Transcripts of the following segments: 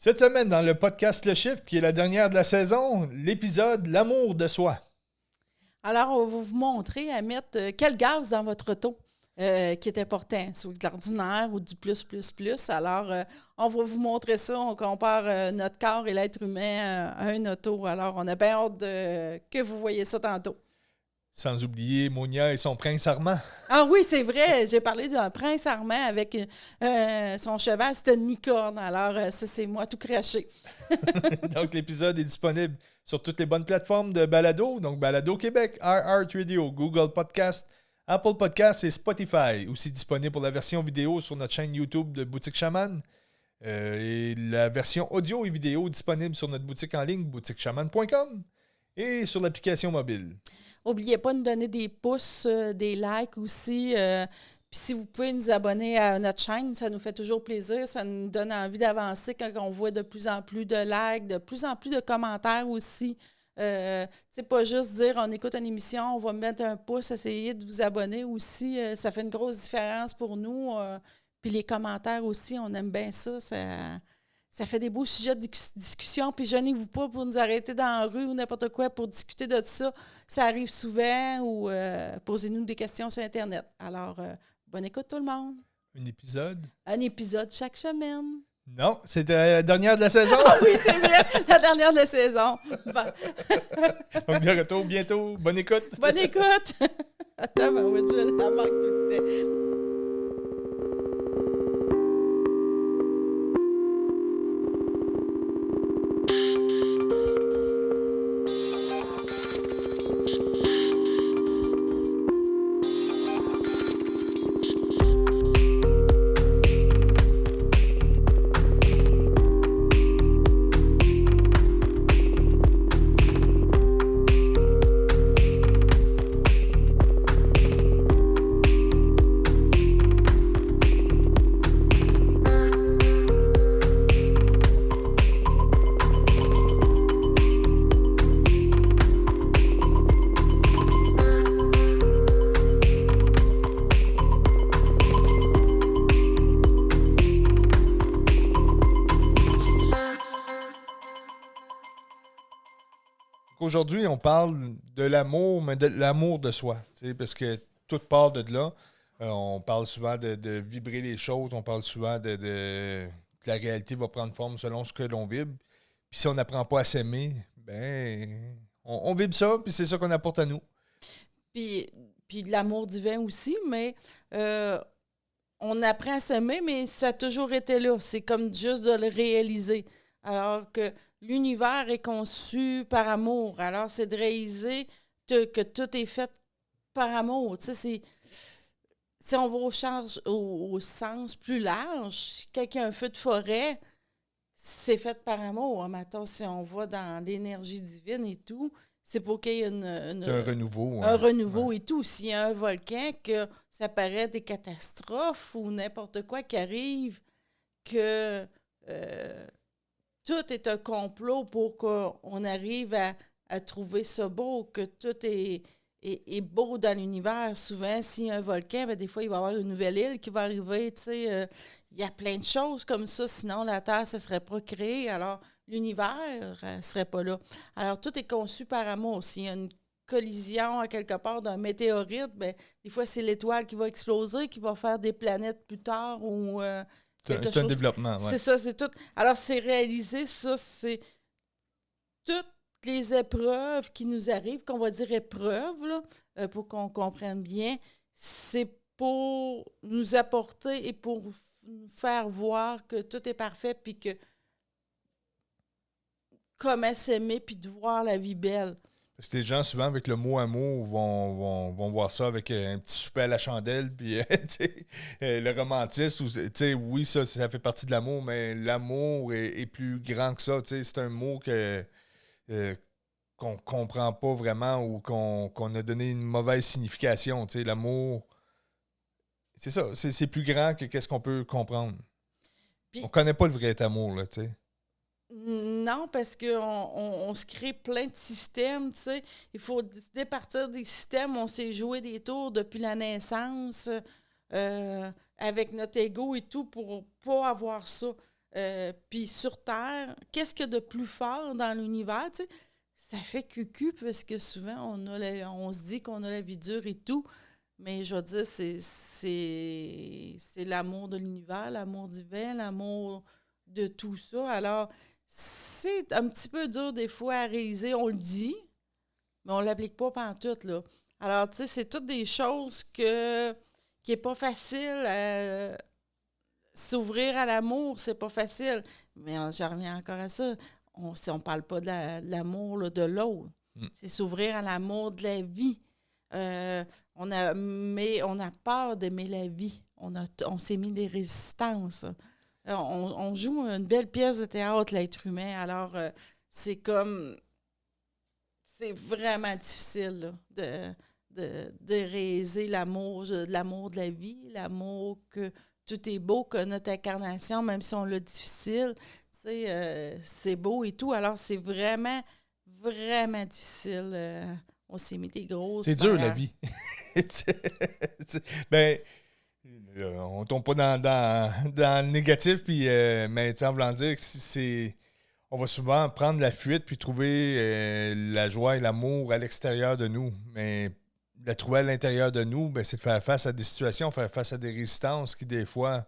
Cette semaine, dans le podcast Le Shift, qui est la dernière de la saison, l'épisode L'amour de soi. Alors, on va vous montrer à mettre quel gaz dans votre auto qui est important, soit de l'ordinaire ou du plus. Alors, on va vous montrer ça. On compare notre corps et l'être humain à un auto. Alors, on a bien hâte que vous voyez ça tantôt. Sans oublier Monia et son prince Armand. Ah oui, c'est vrai. J'ai parlé d'un prince Armand avec son cheval, c'était une licorne. Alors, ça, c'est moi tout craché. Donc, l'épisode est disponible sur toutes les bonnes plateformes de balado. Donc, Balado Québec, iHeartRadio, Google Podcast, Apple Podcast et Spotify. Aussi disponible pour la version vidéo sur notre chaîne YouTube de Boutique Chaman. Et la version audio et vidéo disponible sur notre boutique en ligne, boutiquechaman.com et sur l'application mobile. N'oubliez pas de nous donner des pouces, des likes aussi. Puis si vous pouvez nous abonner à notre chaîne, ça nous fait toujours plaisir. Ça nous donne envie d'avancer quand on voit de plus en plus de likes, de plus en plus de commentaires aussi. C'est pas juste dire on écoute une émission, on va mettre un pouce, essayer de vous abonner aussi. Ça fait une grosse différence pour nous. Puis les commentaires aussi, on aime bien ça. Ça fait des beaux sujets de discussion, puis gênez-vous pas pour nous arrêter dans la rue ou n'importe quoi pour discuter de ça. Ça arrive souvent ou posez-nous des questions sur Internet. Alors, bonne écoute tout le monde. Un épisode chaque semaine. Non, c'était la dernière de la saison. Ah oui, c'est vrai, la dernière de la saison. Bon. Donc, de retour bientôt. Bonne écoute. Bonne écoute. Attends, je la manque tout le temps. Aujourd'hui, on parle de l'amour, mais de l'amour de soi. Parce que tout part de là. On parle souvent de vibrer les choses. On parle souvent que la réalité va prendre forme selon ce que l'on vibre. Puis si on n'apprend pas à s'aimer, ben on vibre ça, puis c'est ça qu'on apporte à nous. Puis de l'amour divin aussi, mais on apprend à s'aimer, mais ça a toujours été là. C'est comme juste de le réaliser. Alors que l'univers est conçu par amour. Alors, c'est de réaliser que tout est fait par amour. Tu sais, si on va au sens plus large, quand il y a un feu de forêt, c'est fait par amour. Maintenant, si on va dans l'énergie divine et tout, c'est pour qu'il y ait un renouveau. Un renouveau et tout. S'il y a un volcan, que ça paraît des catastrophes ou n'importe quoi qui arrive, que tout est un complot pour qu'on arrive à trouver ça beau, que tout est beau dans l'univers. Souvent, s'il y a un volcan, bien, des fois, il va y avoir une nouvelle île qui va arriver. Il y a plein de choses comme ça. Sinon, la Terre, ça ne serait pas créé. Alors, l'univers ne serait pas là. Alors, tout est conçu par amour. S'il y a une collision à quelque part d'un météorite, bien, des fois, c'est l'étoile qui va exploser, qui va faire des planètes plus tard ou... c'est un développement, oui. C'est ça, c'est tout. Alors, c'est réaliser ça, c'est toutes les épreuves qui nous arrivent, qu'on va dire épreuves, là, pour qu'on comprenne bien, c'est pour nous apporter et pour nous faire voir que tout est parfait, puis que comment s'aimer, puis de voir la vie belle. Parce que les gens, souvent, avec le mot amour, vont voir ça avec un petit souper à la chandelle, puis le romantisme. Oui, ça fait partie de l'amour, mais l'amour est plus grand que ça. C'est un mot qu'on comprend pas vraiment ou qu'on a donné une mauvaise signification. L'amour, c'est ça, c'est plus grand que qu'est-ce qu'on peut comprendre. Puis, on connaît pas le vrai amour, là, tu sais. Non, parce qu'on se crée plein de systèmes, tu sais. Il faut décider à partir des systèmes. On s'est joué des tours depuis la naissance avec notre ego et tout pour pas avoir ça. Puis sur Terre, qu'est-ce qu'il y a de plus fort dans l'univers, tu sais? Ça fait cucu parce que souvent, on se dit qu'on a la vie dure et tout, mais je veux dire, c'est l'amour de l'univers, l'amour divin, l'amour de tout ça. Alors, c'est un petit peu dur des fois à réaliser, on le dit, mais on ne l'applique pas pantoute, là. Alors, tu sais, c'est toutes des choses qui n'est pas facile à s'ouvrir à l'amour, c'est pas facile. Mais je reviens encore à ça. On ne parle pas de l'amour là, de l'autre. C'est s'ouvrir à l'amour de la vie. On a peur d'aimer la vie. On s'est mis des résistances. On joue une belle pièce de théâtre, l'être humain. Alors, c'est comme... C'est vraiment difficile là, de réaliser l'amour de la vie, l'amour que tout est beau, que notre incarnation, même si on l'a difficile, c'est beau et tout. Alors, c'est vraiment, vraiment difficile. On s'est mis des grosses C'est dur, barrières. la vie. Ben, on tombe pas dans le négatif, puis, mais en voulant dire que c'est... On va souvent prendre la fuite puis trouver la joie et l'amour à l'extérieur de nous. Mais la trouver à l'intérieur de nous, ben, c'est de faire face à des situations, faire face à des résistances qui, des fois,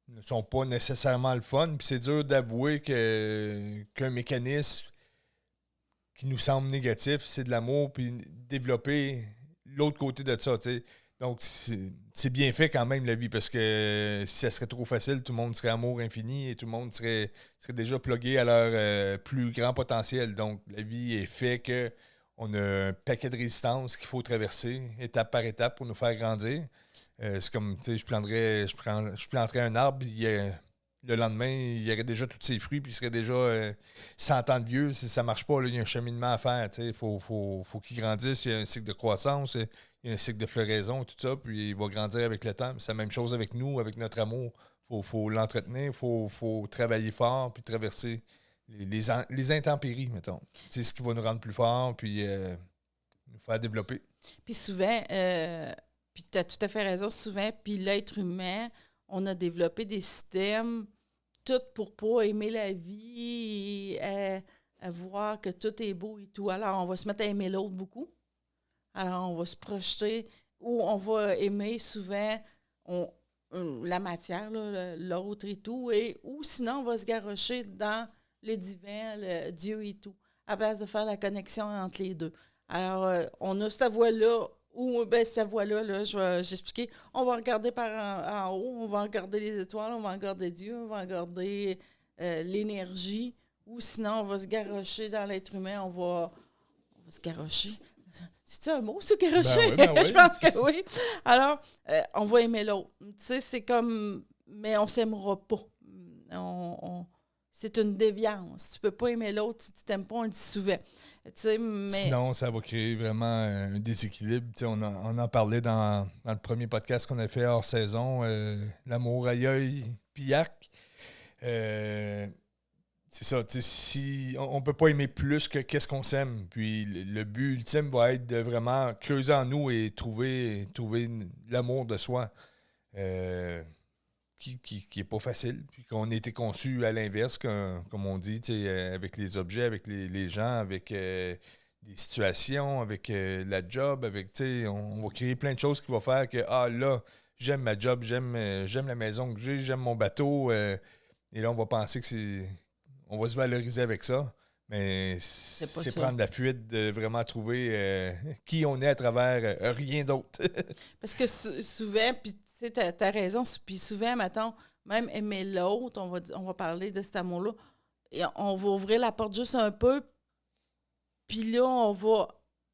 ne sont pas nécessairement le fun. Puis c'est dur d'avouer qu'un mécanisme qui nous semble négatif, c'est de l'amour, puis développer l'autre côté de ça, tu sais. Donc, c'est bien fait quand même, la vie, parce que si ça serait trop facile, tout le monde serait amour infini et tout le monde serait déjà plugué à leur plus grand potentiel. Donc, la vie est fait que on a un paquet de résistances qu'il faut traverser, étape par étape, pour nous faire grandir. C'est comme, tu sais, je planterais un arbre, le lendemain, il y aurait déjà tous ses fruits, puis il serait déjà 100 ans de vieux. Ça ne marche pas, là, il y a un cheminement à faire. Il faut qu'il grandisse, il y a un cycle de croissance, il y a un cycle de floraison, tout ça, puis il va grandir avec le temps. C'est la même chose avec nous, avec notre amour. Faut l'entretenir, il faut travailler fort, puis traverser les intempéries, mettons. C'est ce qui va nous rendre plus forts, puis nous faire développer. Puis souvent, puis tu as tout à fait raison, souvent, puis l'être humain, on a développé des systèmes, tout pour pas aimer la vie et à voir que tout est beau et tout. Alors, on va se mettre à aimer l'autre beaucoup. Alors, on va se projeter, ou on va aimer souvent la matière, là, l'autre et tout, ou sinon, on va se garrocher dans le divin, le Dieu et tout, à place de faire la connexion entre les deux. Alors, on a cette voie-là, ou bien cette voie-là, là, je vais j'expliquer, on va regarder en haut, on va regarder les étoiles, on va regarder Dieu, on va regarder l'énergie, ou sinon, on va se garrocher dans l'être humain, on va se garrocher. C'est-tu un mot, se garrocher? Ben oui. Je pense que oui. Alors, on va aimer l'autre. Tu sais, c'est comme... Mais on s'aimera pas. C'est une déviance. Tu peux pas aimer l'autre si tu t'aimes pas, on le dit souvent. Tu sais, mais... Sinon, ça va créer vraiment un déséquilibre. Tu sais, on en parlait dans le premier podcast qu'on a fait hors saison, l'amour aïeul pillac. C'est ça, tu sais, si on peut pas aimer plus que qu'est-ce qu'on s'aime. Puis le but ultime va être de vraiment creuser en nous et trouver l'amour de soi. Qui est pas facile, puis qu'on a été conçu à l'inverse, comme on dit, avec les objets, avec les gens, avec des situations, avec la job, on va créer plein de choses qui vont faire que, là, j'aime ma job, j'aime la maison que j'ai, j'aime mon bateau, et là, on va penser que on va se valoriser avec ça, mais c'est prendre la fuite de vraiment trouver qui on est à travers rien d'autre. Parce que souvent, puis tu sais, t'as raison. Puis souvent, mettons, même aimer l'autre, on va parler de cet amour-là, et on va ouvrir la porte juste un peu, puis là, on va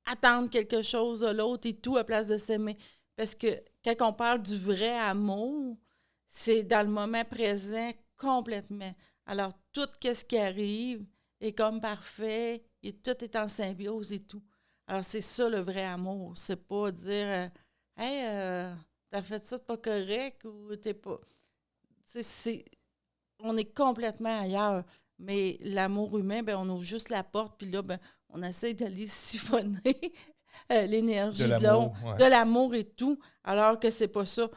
attendre quelque chose de l'autre et tout à place de s'aimer. Parce que quand on parle du vrai amour, c'est dans le moment présent complètement. Alors, tout ce qui arrive est comme parfait et tout est en symbiose et tout. Alors, c'est ça le vrai amour. C'est pas dire « Hey, t'as fait ça, t'es pas correct » ou t'es pas... On est complètement ailleurs. Mais l'amour humain, ben on ouvre juste la porte, puis là, ben on essaie d'aller siphonner l'énergie de l'autre, de l'amour et tout, alors que c'est pas ça.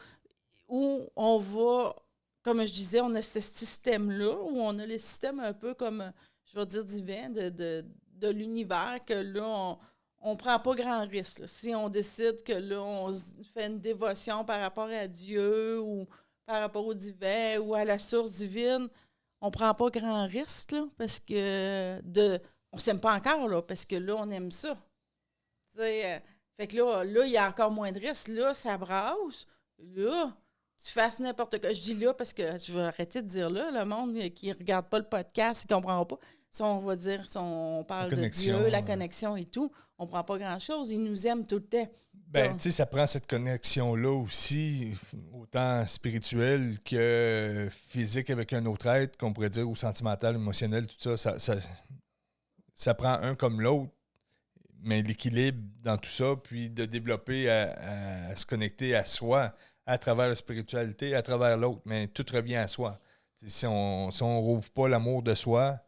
Où on va comme je disais, on a ce système-là, où on a le système un peu comme, je vais dire, divin de l'univers, que là, on prend pas grand risque. Là. Si on décide que là, on fait une dévotion par rapport à Dieu ou par rapport au divin ou à la source divine, on prend pas grand risque, là, parce que on s'aime pas encore, là, parce que là, on aime ça. Fait que là, il y a encore moins de risques. Là, ça brasse. Là, tu fasses n'importe quoi. Je dis là parce que je vais arrêter de dire là. Le monde qui ne regarde pas le podcast, il ne comprendra pas. Si on va dire, si on parle de Dieu, la connexion et tout, on ne prend pas grand-chose. Il nous aime tout le temps. Ben, tu sais, ça prend cette connexion-là aussi, autant spirituelle que physique avec un autre être, qu'on pourrait dire, ou sentimental, émotionnel, tout ça. Ça prend un comme l'autre. Mais l'équilibre dans tout ça, puis de développer à se connecter à soi à travers la spiritualité, à travers l'autre, mais tout revient à soi. Si on ne rouvre pas l'amour de soi,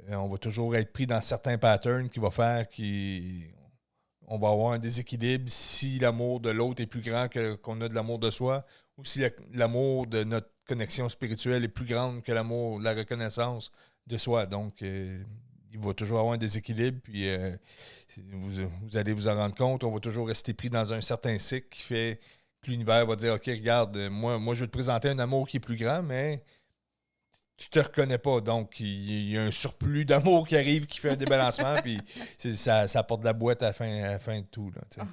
on va toujours être pris dans certains patterns qui vont faire qu'on va avoir un déséquilibre si l'amour de l'autre est plus grand qu'on a de l'amour de soi, ou si l'amour de notre connexion spirituelle est plus grande que l'amour, la reconnaissance de soi. Donc, il va toujours avoir un déséquilibre, puis vous allez vous en rendre compte, on va toujours rester pris dans un certain cycle qui fait que l'univers va dire « OK, regarde, moi je vais te présenter un amour qui est plus grand, mais tu te reconnais pas. » Donc, il y a un surplus d'amour qui arrive, qui fait un débalancement, puis ça apporte de la boîte à la fin de tout. Là, tu sais.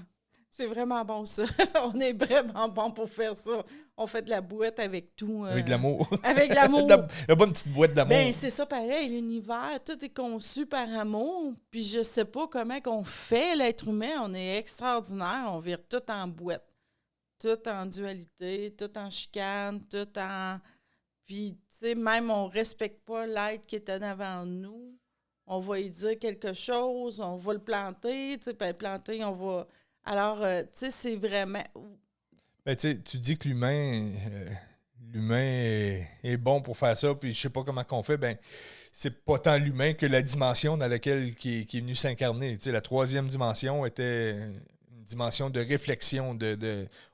C'est vraiment bon, ça. On est vraiment bon pour faire ça. On fait de la boîte avec tout. Avec de l'amour. Avec l'amour. La bonne petite boîte d'amour. Ben, c'est ça pareil. L'univers, tout est conçu par amour. Puis je sais pas comment qu'on fait, l'être humain. On est extraordinaire. On vire tout en boîte. Tout en dualité, tout en chicane, tout en... Puis, tu sais, même on respecte pas l'être qui est en avant de nous. On va lui dire quelque chose, on va le planter. Tu sais, puis le planter, on va... Alors, tu sais, c'est vraiment... Ben, tu dis que l'humain est bon pour faire ça, puis je sais pas comment qu'on fait. Ben, c'est pas tant l'humain que la dimension dans laquelle qui est venu s'incarner. Tu sais, la troisième dimension était une dimension de réflexion.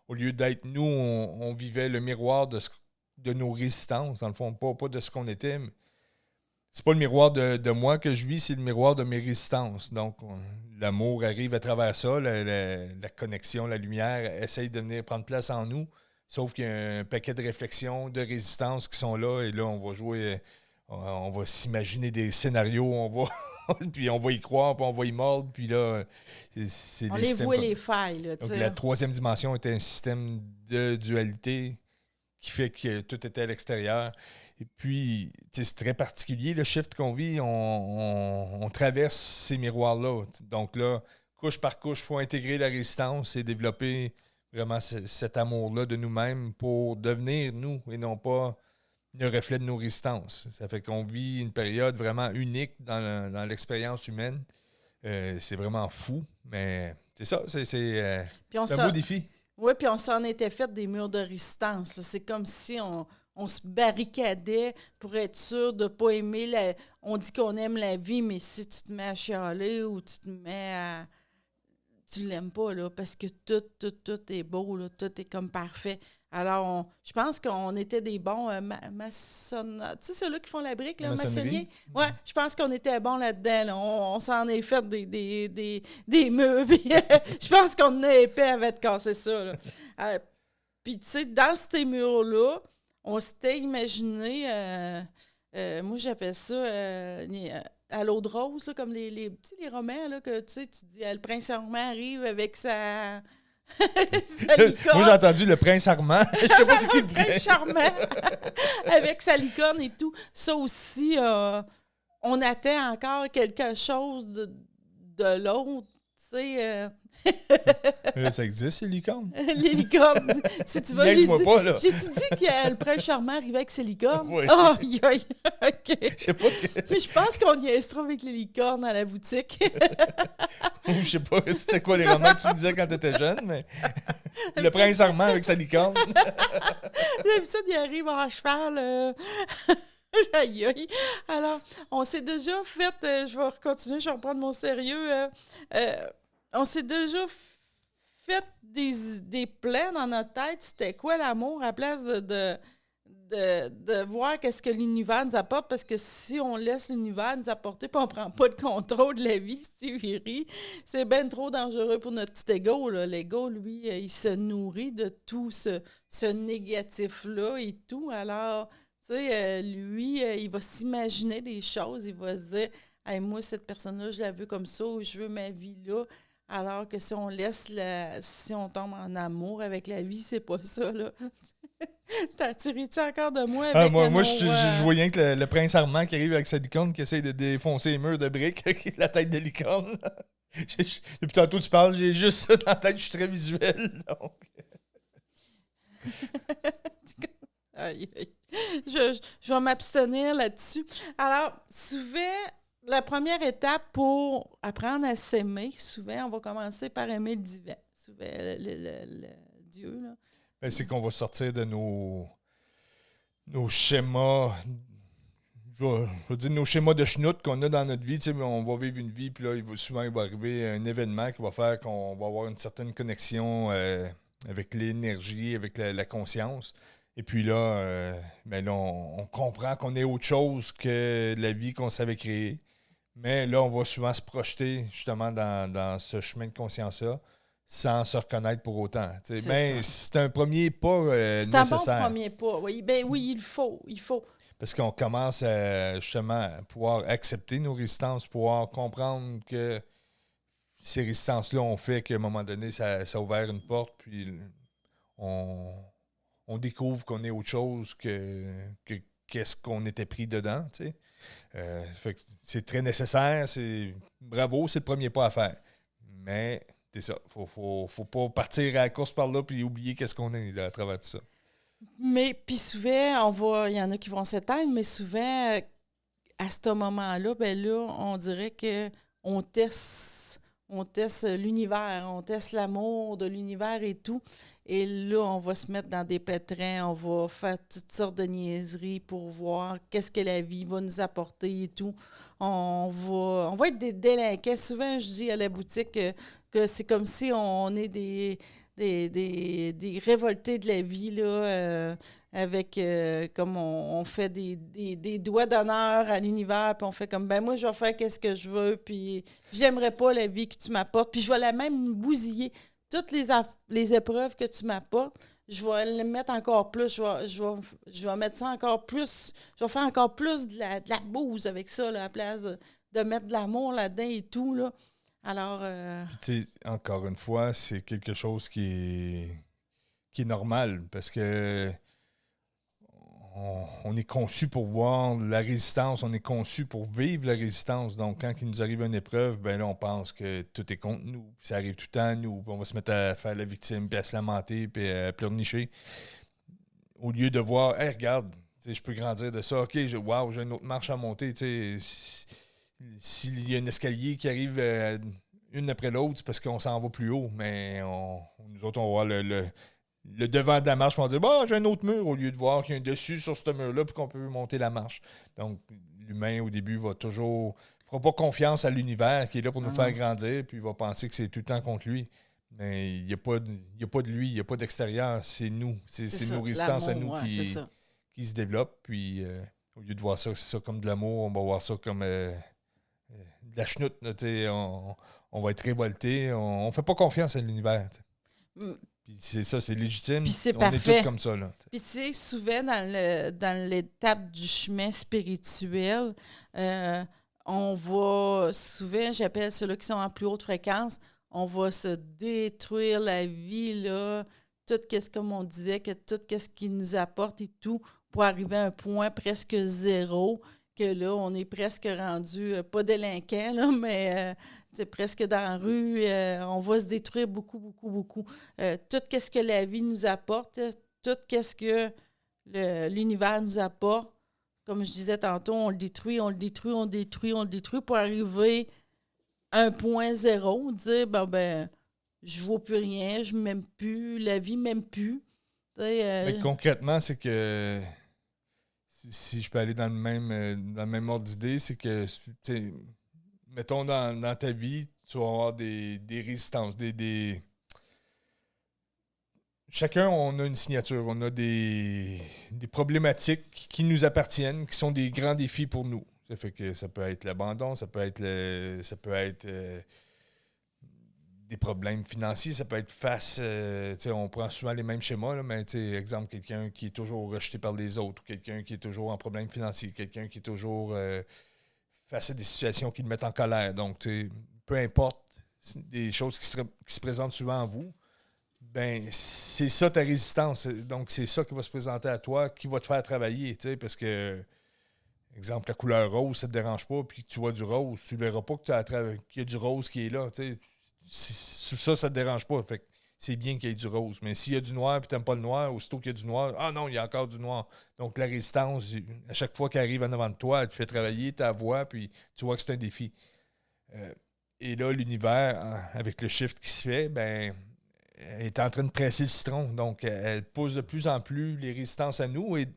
Au lieu d'être nous, on vivait le miroir de nos résistances, dans le fond, pas de ce qu'on était. Mais c'est pas le miroir de moi que je vis, c'est le miroir de mes résistances. Donc, l'amour arrive à travers ça, la connexion, la lumière essaye de venir prendre place en nous, sauf qu'il y a un paquet de réflexions, de résistances qui sont là, et là, on va jouer, on va s'imaginer des scénarios, puis on va y croire, puis on va y mordre, puis là, c'est on les voit les failles, là, tu sais. Donc, la troisième dimension était un système de dualité qui fait que tout était à l'extérieur. Et puis, c'est très particulier, le shift qu'on vit. On traverse ces miroirs-là. Donc là, couche par couche, il faut intégrer la résistance et développer vraiment cet amour-là de nous-mêmes pour devenir nous et non pas le reflet de nos résistances. Ça fait qu'on vit une période vraiment unique dans l'expérience humaine. C'est vraiment fou, mais c'est ça, c'est un beau défi. Oui, puis on s'en était fait des murs de résistance. Là. C'est comme si on se barricadait pour être sûr de ne pas aimer On dit qu'on aime la vie, mais si tu te mets à chialer ou tu te mets à... Tu l'aimes pas, là, parce que tout est beau, là, tout est comme parfait. Alors, je pense qu'on était des bons maçonnaires. Tu sais, ceux-là qui font la brique, là, maçonnier? Oui, je pense qu'on était bons là-dedans. Là. On s'en est fait des murs. Je pense qu'on a épais avec de casser ça. Puis, tu sais, dans ces murs-là, on s'était imaginé, moi j'appelle ça à l'eau de rose, là, comme les romans, là, que tu sais, tu dis, le prince charmant arrive avec sa licorne. Moi j'ai entendu le prince Armand. Je sais pas c'est qui le prince charmant avec sa licorne et tout. Ça aussi, on attend encore quelque chose de l'autre, tu sais. Ça existe, les licornes? Les licornes. Si tu veux, j'ai-tu dit que le prince charmant arrivait avec ses licornes? Oui. Oh, OK. Je sais pas. Je pense qu'on y est avec les licornes à la boutique. Je sais pas c'était quoi les romans que tu disais quand tu étais jeune, mais le prince Armand avec sa licorne. D'habitude, il arrive en cheval. Aïe, aïe. Alors, on s'est déjà fait... je vais continuer, je vais reprendre mon sérieux. On s'est déjà fait des plans dans notre tête. C'était quoi l'amour à place de voir qu'est-ce que l'univers nous apporte, parce que si on laisse l'univers nous apporter puis on prend pas le contrôle de la vie, Steve rit, c'est bien trop dangereux pour notre petit ego, là. L'ego, lui, il se nourrit de tout ce négatif-là et tout. Alors, tu sais, lui, il va s'imaginer des choses, il va se dire « Hey, moi, cette personne-là, je la veux comme ça, ou je veux ma vie là. » Alors que si on si on tombe en amour avec la vie, c'est pas ça, là. Tu ris-tu encore de moi avec moi je vois rien que le prince Armand qui arrive avec sa licorne qui essaye de défoncer les murs de briques avec la tête de licorne. Depuis tantôt tu parles, j'ai juste ça dans la tête, je suis très visuel. Donc. Aïe, aïe. Je vais m'abstenir là-dessus. Alors, souvent, la première étape pour apprendre à s'aimer, souvent, on va commencer par aimer le divin. Souvent, le Dieu, là. Ben, c'est qu'on va sortir de nos schémas, je vais dire nos schémas de schnout qu'on a dans notre vie. On va vivre une vie, puis là, souvent, il va arriver un événement qui va faire qu'on va avoir une certaine connexion avec l'énergie, avec la conscience. Et puis là, ben là on comprend qu'on est autre chose que la vie qu'on savait créer. Mais là, on va souvent se projeter justement dans ce chemin de conscience-là sans se reconnaître pour autant. Mais c'est un premier pas nécessaire. C'est un bon premier pas. Oui, ben oui, il faut. Parce qu'on commence justement à pouvoir accepter nos résistances, pouvoir comprendre que ces résistances-là ont fait qu'à un moment donné, ça a ouvert une porte, puis on découvre qu'on est autre chose que qu'est-ce qu'on était pris dedans. Fait que c'est très nécessaire, bravo, c'est le premier pas à faire. Mais c'est ça, faut pas partir à la course par là puis oublier qu'est-ce qu'on est là, à travers tout ça. Mais puis souvent, il y en a qui vont s'éteindre, mais souvent, à ce moment-là, ben là, on dirait que on teste l'univers, on teste l'amour de l'univers et tout. Et là, on va se mettre dans des pétrins, on va faire toutes sortes de niaiseries pour voir qu'est-ce que la vie va nous apporter et tout. On va être des délinquants. Souvent, je dis à la boutique que c'est comme si on est des révoltés de la vie, là, avec, comme on fait des doigts d'honneur à l'univers, puis on fait comme, ben moi, je vais faire qu'est-ce que je veux, puis j'aimerais pas la vie que tu m'apportes, puis je vais la même bousiller. Toutes les épreuves que tu m'apportes, je vais les mettre encore plus, je vais mettre ça encore plus, je vais faire encore plus de la bouse avec ça, là, à la place de mettre de l'amour là-dedans et tout, là. Alors... Puis, encore une fois, c'est quelque chose qui est normal parce que on est conçu pour voir la résistance, on est conçu pour vivre la résistance. Donc, quand il nous arrive une épreuve, ben là, on pense que tout est contre nous. Puis ça arrive tout le temps à nous. Puis on va se mettre à faire la victime, puis à se lamenter, puis à pleurnicher. Au lieu de voir, hey, regarde, je peux grandir de ça. OK, wow, j'ai une autre marche à monter. S'il y a un escalier qui arrive une après l'autre, c'est parce qu'on s'en va plus haut. Mais nous autres, on va voir le devant de la marche, on va dire bah, j'ai un autre mur, au lieu de voir qu'il y a un dessus sur ce mur-là puis qu'on peut monter la marche. Donc, l'humain, au début, va toujours. Il ne fera pas confiance à l'univers qui est là pour nous faire grandir, puis il va penser que c'est tout le temps contre lui. Mais il n'y a pas de lui, il n'y a pas d'extérieur, c'est nous. C'est nos résistances à nous qui se développent. Puis, au lieu de voir ça, c'est ça comme de l'amour, on va voir ça comme de la chenoute. On va être révolté. On ne fait pas confiance à l'univers. Puis c'est ça, c'est légitime. Puis c'est parfait. On est tous comme ça, là. Puis tu sais, souvent dans l'étape du chemin spirituel, on va souvent, j'appelle ceux-là qui sont en plus haute fréquence, on va se détruire la vie, là, tout qu'est-ce comme on disait, que tout qu'est-ce qui nous apporte et tout, pour arriver à un point presque zéro, que là, on est presque rendu, pas délinquant, là, mais presque dans la rue, on va se détruire beaucoup, beaucoup, beaucoup. Tout ce que la vie nous apporte, tout ce que l'univers nous apporte, comme je disais tantôt, on le détruit pour arriver à un point zéro, dire, ben je ne vaux plus rien, je ne m'aime plus, la vie ne m'aime plus. Mais concrètement, c'est que si je peux aller dans le même ordre d'idée, c'est que, mettons, dans ta vie, tu vas avoir des résistances, chacun, on a une signature. On a des problématiques qui nous appartiennent, qui sont des grands défis pour nous. Ça fait que ça peut être l'abandon, ça peut être des problèmes financiers, ça peut être on prend souvent les mêmes schémas, là, mais exemple, quelqu'un qui est toujours rejeté par les autres, ou quelqu'un qui est toujours en problème financier, quelqu'un qui est toujours face à des situations qui le mettent en colère. Donc, peu importe des choses qui se présentent souvent à vous, ben c'est ça ta résistance. Donc, c'est ça qui va se présenter à toi, qui va te faire travailler, parce que, exemple, la couleur rose, ça te dérange pas, puis que tu vois du rose, tu ne verras pas qu'il y a du rose qui est là, ça te dérange pas. Fait que c'est bien qu'il y ait du rose. Mais s'il y a du noir et tu n'aimes pas le noir, aussitôt qu'il y a du noir, ah non, il y a encore du noir. Donc la résistance, à chaque fois qu'elle arrive en avant de toi, elle te fait travailler ta voix, puis tu vois que c'est un défi. Et là, l'univers, avec le shift qui se fait, ben, elle est en train de presser le citron. Donc, elle pousse de plus en plus les résistances à nous. Et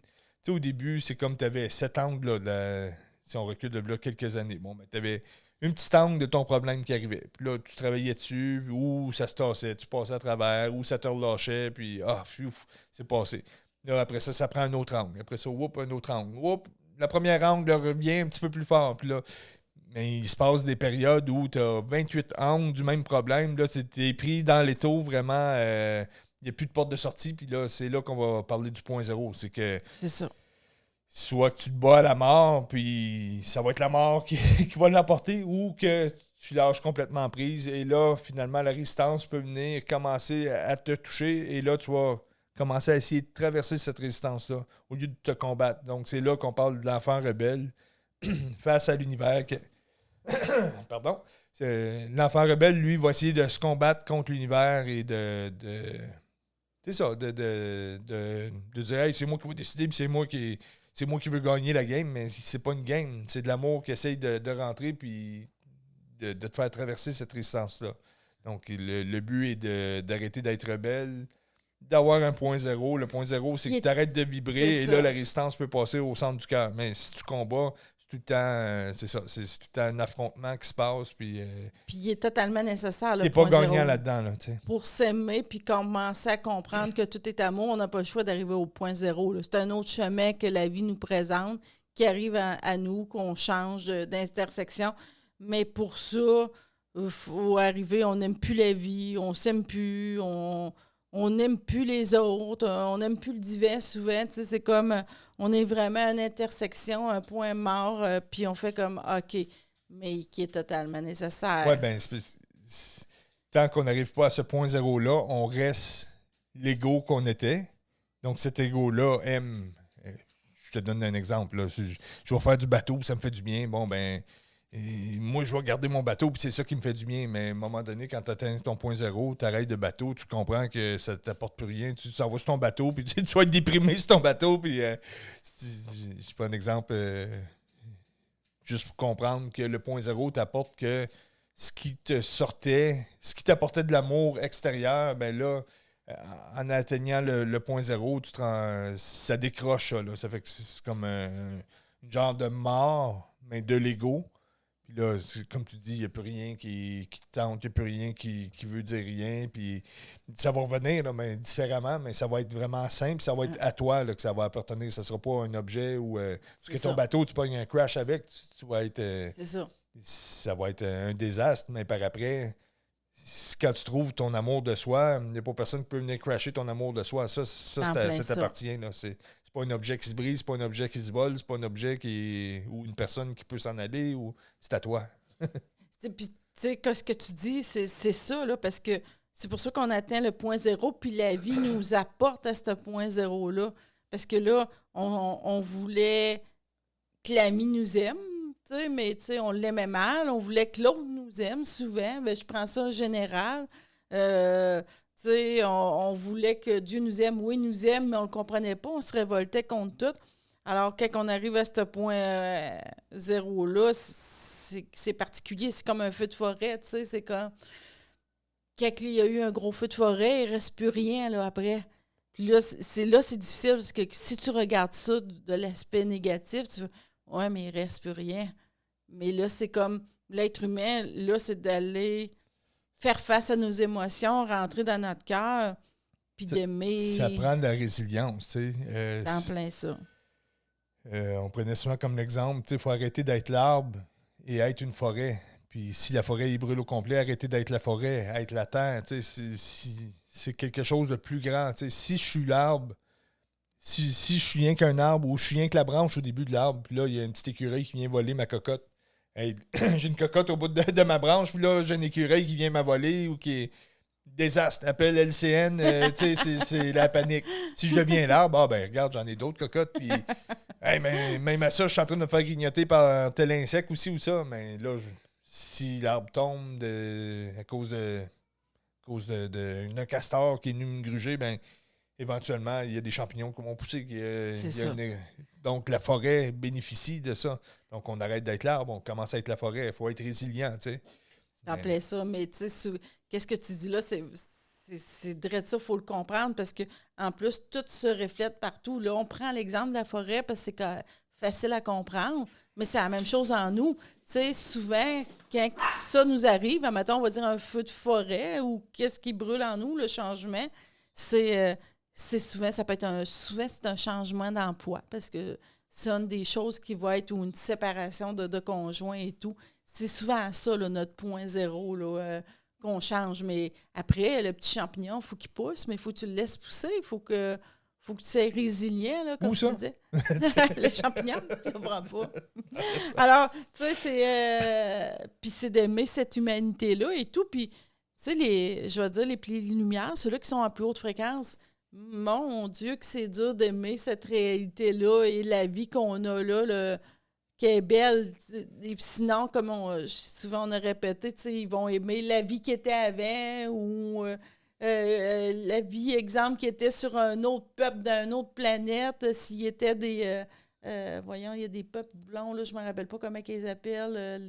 au début, c'est comme tu avais cet angle-là, si on recule de là quelques années. Bon, ben, tu avais une petite angle de ton problème qui arrivait. Puis là, tu travaillais dessus, ou ça se tassait, tu passais à travers, ou ça te relâchait, puis c'est passé. Là, après ça, ça prend un autre angle. Après ça, un autre angle. La première angle revient un petit peu plus fort. Puis là, mais il se passe des périodes où tu as 28 angles du même problème. Là, tu es pris dans l'étau, vraiment, il n'y a plus de porte de sortie. Puis là, c'est là qu'on va parler du point zéro. C'est ça. Soit que tu te bats à la mort, puis ça va être la mort qui va l'emporter, ou que tu lâches complètement prise. Et là, finalement, la résistance peut venir commencer à te toucher. Et là, tu vas commencer à essayer de traverser cette résistance-là au lieu de te combattre. Donc, c'est là qu'on parle de l'enfant rebelle face à l'univers. Pardon. L'enfant rebelle, lui, va essayer de se combattre contre l'univers et c'est ça, de dire hey, c'est moi qui vais décider, puis c'est moi qui veux gagner la game, mais c'est pas une game. C'est de l'amour qui essaye de rentrer puis de te faire traverser cette résistance-là. Donc, le but est d'arrêter d'être rebelle, d'avoir un point zéro. Le point zéro, c'est que tu arrêtes de vibrer et là, la résistance peut passer au centre du cœur. Mais si tu combats, tout le temps, c'est ça, c'est tout le temps un affrontement qui se passe. Puis il est totalement nécessaire, le t'es point pas gagnant zéro, là-dedans. Là, t'sais. Pour s'aimer puis commencer à comprendre que tout est amour, on n'a pas le choix d'arriver au point zéro. Là. C'est un autre chemin que la vie nous présente, qui arrive à nous, qu'on change d'intersection. Mais pour ça, il faut arriver, on n'aime plus la vie, on s'aime plus, on n'aime plus les autres, on n'aime plus le divin souvent. C'est comme, on est vraiment à une intersection, un point mort, puis on fait comme, OK, mais qui est totalement nécessaire. Oui, bien, tant qu'on n'arrive pas à ce point zéro-là, on reste l'ego qu'on était. Donc, cet ego-là aime... Je te donne un exemple. Là. Je vais faire du bateau, ça me fait du bien. Bon, ben... moi, je vais garder mon bateau, puis c'est ça qui me fait du bien. Mais à un moment donné, quand tu atteins ton point zéro, tu arrêtes de bateau, tu comprends que ça ne t'apporte plus rien. Tu s'en vas sur ton bateau, puis tu vas être déprimé sur ton bateau. Puis, je prends un exemple, juste pour comprendre que le point zéro t'apporte que ce qui te sortait, ce qui t'apportait de l'amour extérieur, ben là, en atteignant le point zéro, ça décroche ça. Là. Ça fait que c'est comme un genre de mort, mais de l'ego. Puis là, comme tu dis, il n'y a plus rien qui te tente, il n'y a plus rien qui veut dire rien. Puis ça va revenir, là, mais différemment, mais ça va être vraiment simple. Ça va être à toi là, que ça va appartenir. Ça ne sera pas un objet ou parce que ton bateau, tu pognes un crash avec, tu vas être. C'est ça. Ça va être un désastre, mais par après, quand tu trouves ton amour de soi, il n'y a pas personne qui peut venir crasher ton amour de soi. Ça t'appartient. Là. C'est pas un objet qui se brise, c'est pas un objet qui se vole, c'est pas un objet ou une personne qui peut s'en aller, ou c'est à toi. Puis, tu sais, ce que tu dis, c'est ça, là, parce que c'est pour ça qu'on atteint le point zéro, puis la vie nous apporte à ce point zéro-là. Parce que là, on voulait que l'ami nous aime, mais on l'aimait mal. On voulait que l'autre nous aime souvent. Ben, je prends ça en général. On voulait que Dieu nous aime. Oui, il nous aime, mais on ne le comprenait pas. On se révoltait contre tout. Alors, quand on arrive à ce point zéro-là, c'est particulier. C'est comme un feu de forêt. C'est comme... Quand il y a eu un gros feu de forêt, il ne reste plus rien là, après. Puis là, c'est difficile parce que si tu regardes ça de l'aspect négatif, tu fais « Ouais, mais il ne reste plus rien. » Mais là, c'est comme l'être humain, là, c'est d'aller faire face à nos émotions, rentrer dans notre cœur, puis d'aimer. Ça prend de la résilience, tu sais. En plein ça. On prenait souvent comme l'exemple, tu sais, il faut arrêter d'être l'arbre et être une forêt. Puis si la forêt il brûle au complet, arrêter d'être la forêt, être la terre, tu sais, c'est quelque chose de plus grand. Tu sais. Si je suis l'arbre, si je suis rien qu'un arbre ou je suis rien que la branche au début de l'arbre, puis là, il y a un petit écureuil qui vient voler ma cocotte. Hey, j'ai une cocotte au bout de ma branche, puis là, j'ai un écureuil qui vient m'a voler ou qui est désastre. Appelle LCN, tu sais, c'est la panique. Si je deviens l'arbre, ben regarde, j'en ai d'autres cocottes, puis hey, même à ça, je suis en train de me faire grignoter par tel insecte aussi ou ça, mais là, si l'arbre tombe à cause d'un castor qui est venu me gruger, ben éventuellement, il y a des champignons qui vont pousser. C'est ça. Donc, la forêt bénéficie de ça. Donc, on arrête d'être l'arbre, on commence à être la forêt. Il faut être résilient, tu sais. C'est en plein ça. Mais tu sais, qu'est-ce que tu dis là? C'est vrai de ça, il faut le comprendre parce que en plus, tout se reflète partout. Là, on prend l'exemple de la forêt parce que c'est facile à comprendre, mais c'est la même chose en nous. Tu sais, souvent, quand ça nous arrive, mettons, on va dire un feu de forêt ou qu'est-ce qui brûle en nous, le changement, c'est souvent, ça peut être souvent, c'est un changement d'emploi parce que c'est une des choses qui va être ou une séparation de conjoints et tout. C'est souvent ça, là, notre point zéro, là, qu'on change. Mais après, le petit champignon, il faut qu'il pousse, mais il faut que tu le laisses pousser. Il faut que tu sois résilient, là, comme tu disais. Le champignon, je ne comprends pas. Alors, tu sais, puis c'est d'aimer cette humanité-là et tout. Puis, tu sais, je vais dire, les plis de lumière, ceux-là qui sont à plus haute fréquence, mon Dieu, que c'est dur d'aimer cette réalité-là et la vie qu'on a là, qui est belle. Et sinon, comme souvent on a répété, ils vont aimer la vie qui était avant ou la vie, exemple, qui était sur un autre peuple d'une autre planète. S'il y était des... voyons, il y a des peuples blonds, là, je ne me rappelle pas comment ils les appellent,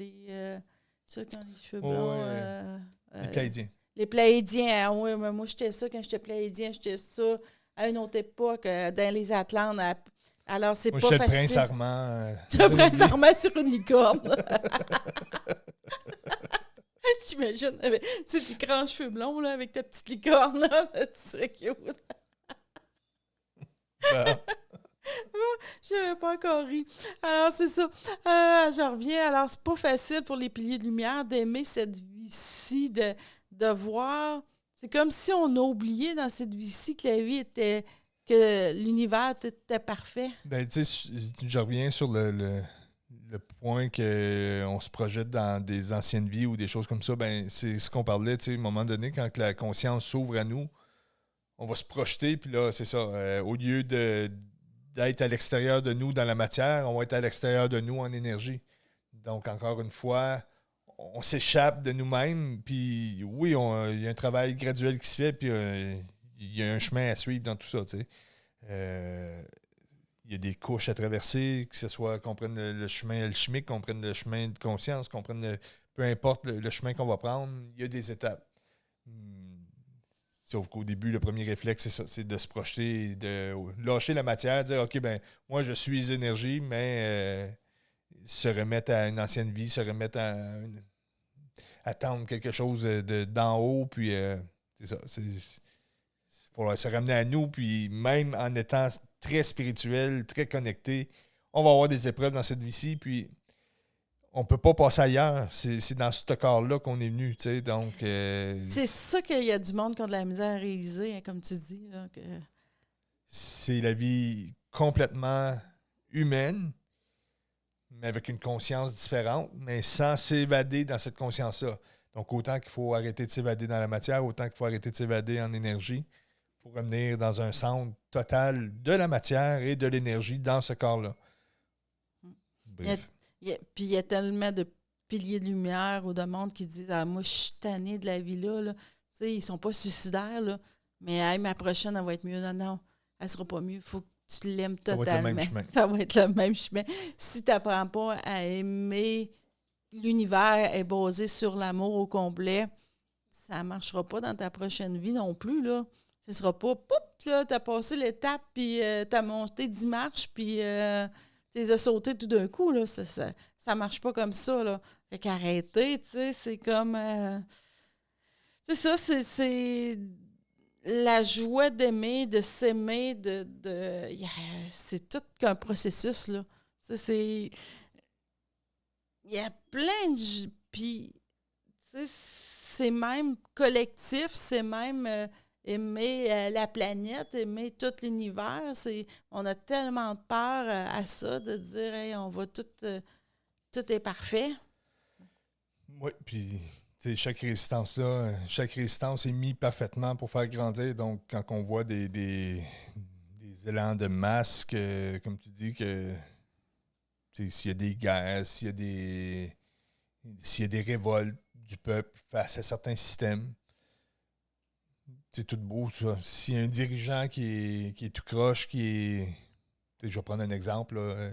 ceux qui ont les cheveux blonds. Les Pléiadiens. Les Pléiadiens, oui, mais moi, j'étais ça quand j'étais Pléiadien, j'étais ça à une autre époque, dans les Atlantes. Alors, c'est moi, pas facile. Prince Armand. Le Prince Armand sur une licorne. J'imagine. Tu sais, tes grands cheveux blonds, là, avec ta petite licorne, là. Tu serais cute. Je n'avais pas encore ri. Alors, c'est ça. Je reviens. Alors, c'est pas facile pour les piliers de lumière d'aimer cette vie-ci, de voir. C'est comme si on a oublié dans cette vie-ci que la vie était... que l'univers était parfait. Ben, tu sais, je reviens sur le point qu'on se projette dans des anciennes vies ou des choses comme ça. Ben, c'est ce qu'on parlait, tu sais, à un moment donné, quand la conscience s'ouvre à nous, on va se projeter, puis là, c'est ça. Au lieu d'être à l'extérieur de nous dans la matière, on va être à l'extérieur de nous en énergie. Donc, encore une fois, on s'échappe de nous-mêmes, puis oui, il y a un travail graduel qui se fait, puis il y a un chemin à suivre dans tout ça, tu sais. Il y a des couches à traverser, que ce soit qu'on prenne le chemin alchimique, qu'on prenne le chemin de conscience, qu'on prenne peu importe le chemin qu'on va prendre, il y a des étapes. Sauf qu'au début, le premier réflexe, c'est ça, c'est de se projeter, de lâcher la matière, dire OK, ben moi je suis énergie, mais se remettre à une ancienne vie, se remettre à attendre quelque chose d'en haut, puis c'est ça. C'est pour se ramener à nous, puis même en étant très spirituel, très connecté, on va avoir des épreuves dans cette vie-ci, puis on ne peut pas passer ailleurs. C'est dans ce corps-là qu'on est venu, tu sais, donc... c'est ça qu'il y a du monde qui a de la misère à réaliser, hein, comme tu dis. Là, que... C'est la vie complètement humaine, mais avec une conscience différente, mais sans s'évader dans cette conscience-là. Donc, autant qu'il faut arrêter de s'évader dans la matière, autant qu'il faut arrêter de s'évader en énergie pour revenir dans un centre total de la matière et de l'énergie dans ce corps-là. Bref. Puis il y a tellement de piliers de lumière ou de monde qui disent moi, je suis tanné de la vie-là. Là. Tu sais, ils sont pas suicidaires, là, mais hey, ma prochaine, elle va être mieux. Non, non, elle sera pas mieux. Il faut que tu l'aimes totalement. Ça va être le même chemin. Si tu n'apprends pas à aimer, l'univers est basé sur l'amour au complet, ça ne marchera pas dans ta prochaine vie non plus, là. Ce ne sera pas, poup, là, tu as passé l'étape, puis tu as monté 10 marches, puis tu les as sautées tout d'un coup, là. Ça marche pas comme ça, là. Fait qu'arrêter, tu sais, c'est comme... c'est ça, c'est... la joie d'aimer, de s'aimer, c'est tout qu'un processus, là. Ça, c'est... Il y a plein de... Puis, tu sais, c'est même collectif, c'est même aimer la planète, aimer tout l'univers. On a tellement peur à ça, de dire, hey, on va tout... tout est parfait. Oui, puis chaque résistance est mise parfaitement pour faire grandir. Donc, quand on voit des élans de masse, comme tu dis, que s'il y a des guerres, s'il y a des révoltes du peuple face à certains systèmes, c'est tout beau, ça. S'il y a un dirigeant qui est tout croche, je vais prendre un exemple. Là.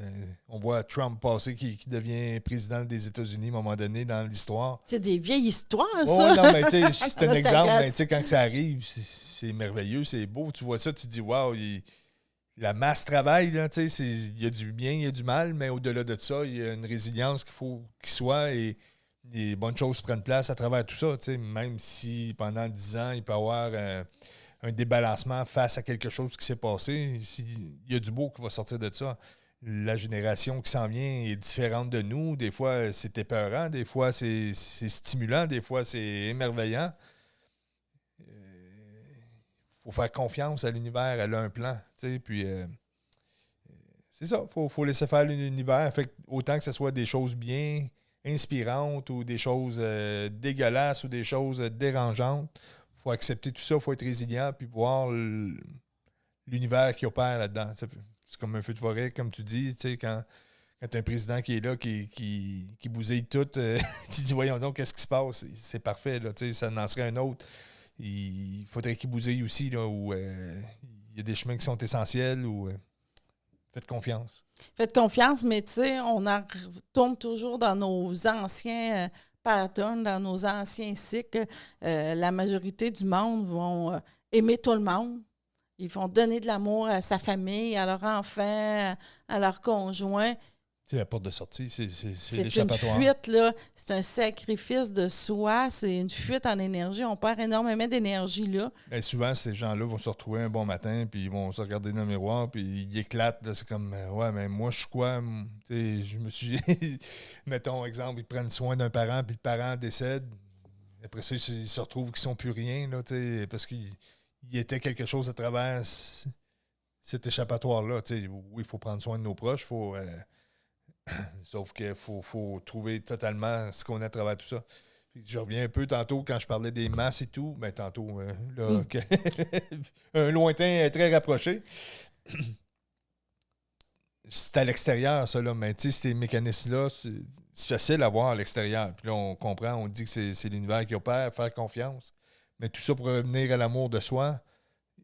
On voit Trump passer qui devient président des États-Unis à un moment donné dans l'histoire. C'est des vieilles histoires, ça. Oh, non, mais tu sais, c'est un exemple. Mais quand ça arrive, c'est merveilleux, c'est beau. Tu vois ça, tu te dis, waouh, la masse travaille. Il y a du bien, il y a du mal, mais au-delà de ça, il y a une résilience qu'il faut qu'il soit et des bonnes choses prennent place à travers tout ça. Même si pendant 10 ans, il peut y avoir un débalancement face à quelque chose qui s'est passé. Il y a du beau qui va sortir de ça. La génération qui s'en vient est différente de nous. Des fois, c'est épeurant. Des fois, c'est stimulant. Des fois, c'est émerveillant. Il faut faire confiance à l'univers. Elle a un plan. Puis, c'est ça. Il faut laisser faire l'univers. Fait, autant que ce soit des choses bien inspirantes ou des choses dégueulasses ou des choses dérangeantes. Il faut accepter tout ça, il faut être résilient, puis voir l'univers qui opère là-dedans. C'est comme un feu de forêt, comme tu dis, quand tu as un président qui est là, qui bousille tout, tu dis, voyons donc, qu'est-ce qui se passe? C'est parfait, là, ça en serait un autre. Il faudrait qu'il bousille aussi, là, où il y a des chemins qui sont essentiels, où faites confiance. Faites confiance, mais tu sais, on retourne toujours dans nos anciens... patterns, dans nos anciens cycles, la majorité du monde vont aimer tout le monde. Ils vont donner de l'amour à sa famille, à leurs enfants, à leurs conjoints. C'est la porte de sortie, c'est l'échappatoire. C'est une fuite, là. C'est un sacrifice de soi. C'est une fuite en énergie. On perd énormément d'énergie, là. Bien, souvent, ces gens-là vont se retrouver un bon matin, puis ils vont se regarder dans le miroir, puis ils éclatent. Là, c'est comme, ouais, mais moi, je suis quoi? Je me suis... Mettons, exemple, ils prennent soin d'un parent, puis le parent décède. Après ça, ils se retrouvent qu'ils ne sont plus rien, là, parce qu'il était quelque chose à travers cet échappatoire-là. Oui, il faut prendre soin de nos proches, il faut... Sauf qu'il faut trouver totalement ce qu'on a à travers tout ça. Puis je reviens un peu tantôt quand je parlais des masses et tout. Ben tantôt, là, un lointain très rapproché. C'est à l'extérieur, ça, là. Mais tu sais, ces mécanismes-là, c'est facile à voir à l'extérieur. Puis là, on comprend, on dit que c'est l'univers qui opère, faire confiance. Mais tout ça pour revenir à l'amour de soi,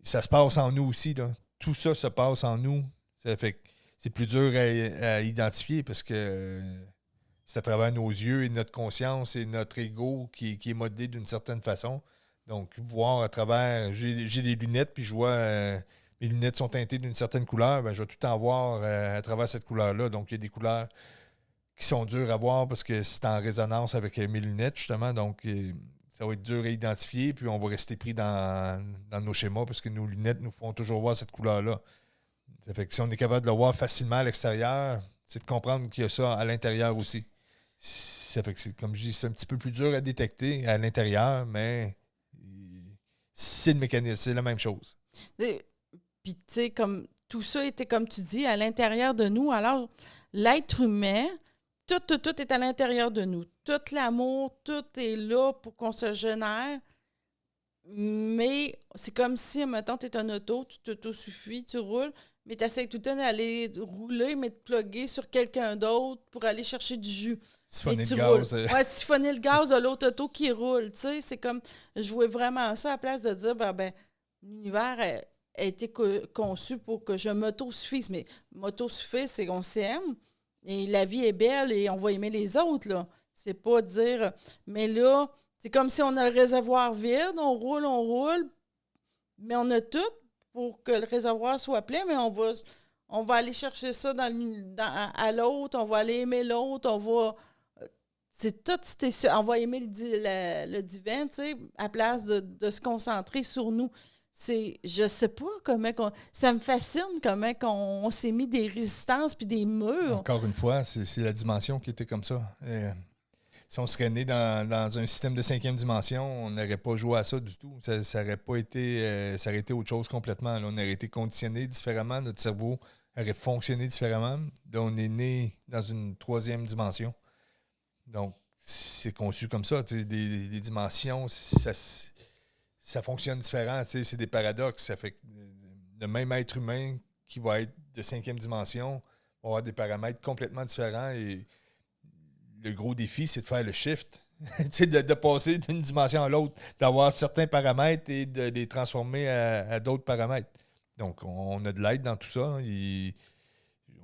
ça se passe en nous aussi, là. Tout ça se passe en nous. Ça fait que c'est plus dur à identifier parce que c'est à travers nos yeux et notre conscience et notre ego qui est modelé d'une certaine façon. Donc, voir à travers... J'ai des lunettes, puis je vois... mes lunettes sont teintées d'une certaine couleur, ben, je vais tout en voir à travers cette couleur-là. Donc, il y a des couleurs qui sont dures à voir parce que c'est en résonance avec mes lunettes, justement. Donc, ça va être dur à identifier, puis on va rester pris dans nos schémas parce que nos lunettes nous font toujours voir cette couleur-là. Ça fait que si on est capable de le voir facilement à l'extérieur, c'est de comprendre qu'il y a ça à l'intérieur aussi. Ça fait que, comme je dis, c'est un petit peu plus dur à détecter à l'intérieur, mais c'est le mécanisme, c'est la même chose. Puis, tu sais, comme tout ça était, comme tu dis, à l'intérieur de nous. Alors, l'être humain, tout est à l'intérieur de nous. Tout l'amour, tout est là pour qu'on se génère. Mais c'est comme si, mettons, tu es un auto, tu t'autosuffis, tu roules, mais tu essaies tout le temps d'aller rouler, mais de plugger sur quelqu'un d'autre pour aller chercher du jus. Siphonner le gaz. Ouais, siphonner le gaz de l'autre auto qui roule. Tu sais, c'est comme, je voulais vraiment ça à la place de dire, ben l'univers a été conçu pour que je m'autosuffise. Mais m'autosuffire, c'est qu'on s'aime, et la vie est belle et on va aimer les autres, là. C'est pas dire, mais là, c'est comme si on a le réservoir vide, on roule, mais on a tout pour que le réservoir soit plein, mais on va aller chercher ça à l'autre, on va aller aimer l'autre, on va... C'est tout, on va aimer le divin, tu sais, à place de se concentrer sur nous. je sais pas ça me fascine comment on s'est mis des résistances puis des murs. Encore une fois, c'est la dimension qui était comme ça. Si on serait né dans un système de 5e dimension, on n'aurait pas joué à ça du tout. Ça aurait pas été, ça aurait été autre chose complètement. Là, on aurait été conditionné différemment, notre cerveau aurait fonctionné différemment. Là, on est né dans une 3e dimension. Donc, c'est conçu comme ça. Des dimensions, ça fonctionne différent. C'est des paradoxes. Ça fait que le même être humain qui va être de 5e dimension va avoir des paramètres complètement différents. Et le gros défi, c'est de faire le shift. de passer d'une dimension à l'autre, d'avoir certains paramètres et de les transformer à d'autres paramètres. Donc, on a de l'aide dans tout ça. Et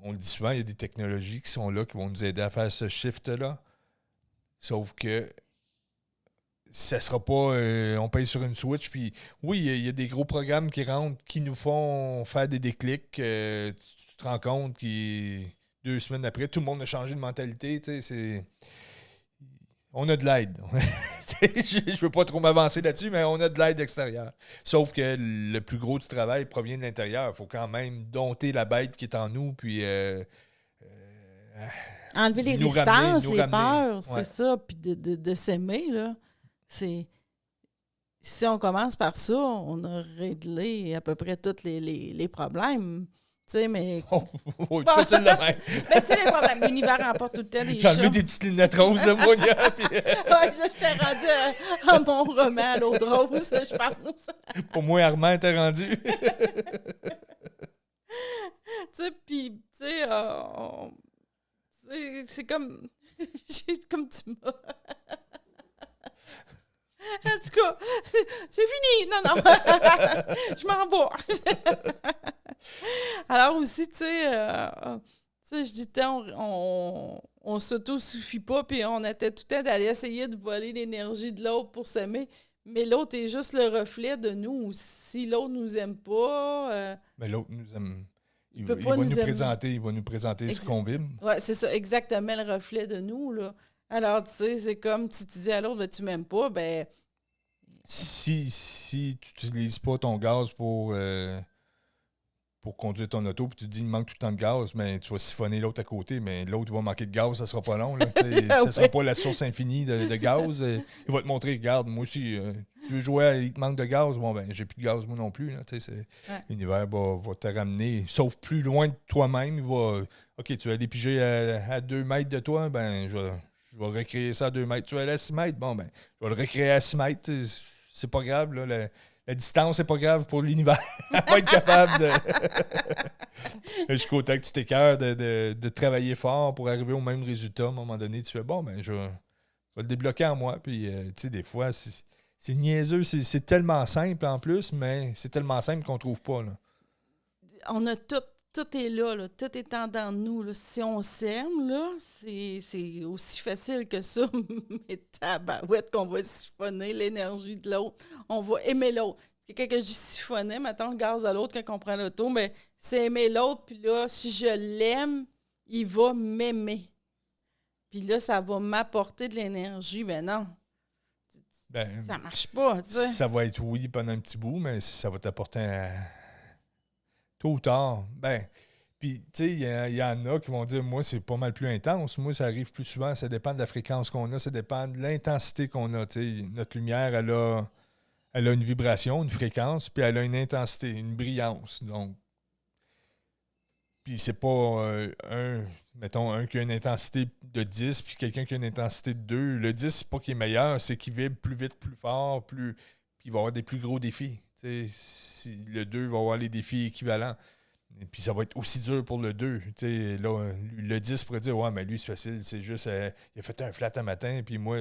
on le dit souvent, il y a des technologies qui sont là, qui vont nous aider à faire ce shift-là. Sauf que ça sera pas on paye sur une Switch. Puis oui, il y a des gros programmes qui rentrent qui nous font faire des déclics. Tu te rends compte que 2 semaines après, tout le monde a changé de mentalité. On a de l'aide. Je ne veux pas trop m'avancer là-dessus, mais on a de l'aide extérieure. Sauf que le plus gros du travail provient de l'intérieur. Il faut quand même dompter la bête qui est en nous, puis enlever les résistances, les peurs, Ouais. c'est ça, puis de s'aimer, là. Si on commence par ça, on a réglé à peu près tous les problèmes. Tu sais, mais. Oh, tu fais ça de la même. Mais tu sais, les problèmes. L'univers remporte tout le temps des J'ai enlevé chats. des petites lunettes roses, moi, puis... Ouais, je t'ai rendu à mon roman à l'eau de rose, je pense. Pour moi, Armand était rendu. Tu sais, puis, tu sais, c'est comme. Comme tu m'as. En tout cas, c'est fini. Non. Je m'en vais. Alors aussi, tu sais, je dis, on s'auto-suffit pas, puis on était tout le temps d'aller essayer de voler l'énergie de l'autre pour s'aimer. Mais l'autre est juste le reflet de nous. Si l'autre nous aime pas... Mais l'autre nous aime. Il peut va pas nous nous aimer. présenter, il va nous présenter ce qu'on vibre. Ouais, c'est ça, exactement le reflet de nous, là. Alors, tu sais, c'est comme tu dis à l'autre, ben, tu m'aimes pas, ben... Si tu n'utilises pas ton gaz pour conduire ton auto, puis tu te dis il me manque tout le temps de gaz, mais tu vas siphonner l'autre à côté, mais l'autre va manquer de gaz, ça sera pas long. Là, ça sera pas la source infinie de gaz. Il va te montrer, regarde, moi aussi, tu veux jouer, il te manque de gaz, bon ben j'ai plus de gaz moi non plus. Là, l'univers va te ramener, sauf plus loin de toi-même, il va. OK, tu vas aller piger à 2 mètres de toi, ben je vais recréer ça à 2 mètres. Tu vas aller à 6 mètres, bon ben, je vais le recréer à 6 mètres. C'est pas grave, là. La distance, c'est pas grave pour l'univers. On va être capable de. Jusqu'au temps que tu t'écœures de travailler fort pour arriver au même résultat. À un moment donné, tu fais bon, ben, je vais le débloquer en moi. Puis, tu sais, des fois, c'est niaiseux. C'est tellement simple en plus, mais c'est tellement simple qu'on trouve pas. Là. On a tout est là, tout est en dedans de nous. Là. Si on s'aime, là, c'est aussi facile que ça. Mais tabarouette qu'on va siphonner l'énergie de l'autre. On va aimer l'autre. Quelqu'un que je siphonnais, mettons le gaz à l'autre quand on prend l'auto, mais c'est aimer l'autre. Puis là, si je l'aime, il va m'aimer. Puis là, ça va m'apporter de l'énergie. Ben non. Ben, ça marche pas, tu sais. Ça va être oui pendant un petit bout, mais ça va t'apporter tôt ou tard. Ben, puis, tu sais, il y en a qui vont dire, moi, c'est pas mal plus intense. Moi, ça arrive plus souvent. Ça dépend de la fréquence qu'on a. Ça dépend de l'intensité qu'on a. Tu sais, notre lumière, elle a une vibration, une fréquence, puis elle a une intensité, une brillance. Donc, puis c'est pas mettons, un qui a une intensité de 10, puis quelqu'un qui a une intensité de 2. Le 10, c'est pas qu'il est meilleur, c'est qu'il vibre plus vite, plus fort, puis il va avoir des plus gros défis. Si le 2 va avoir les défis équivalents. Et puis ça va être aussi dur pour le 2. Là, le 10 pourrait dire ouais, mais lui, c'est facile, c'est juste il a fait un flat un matin, puis moi,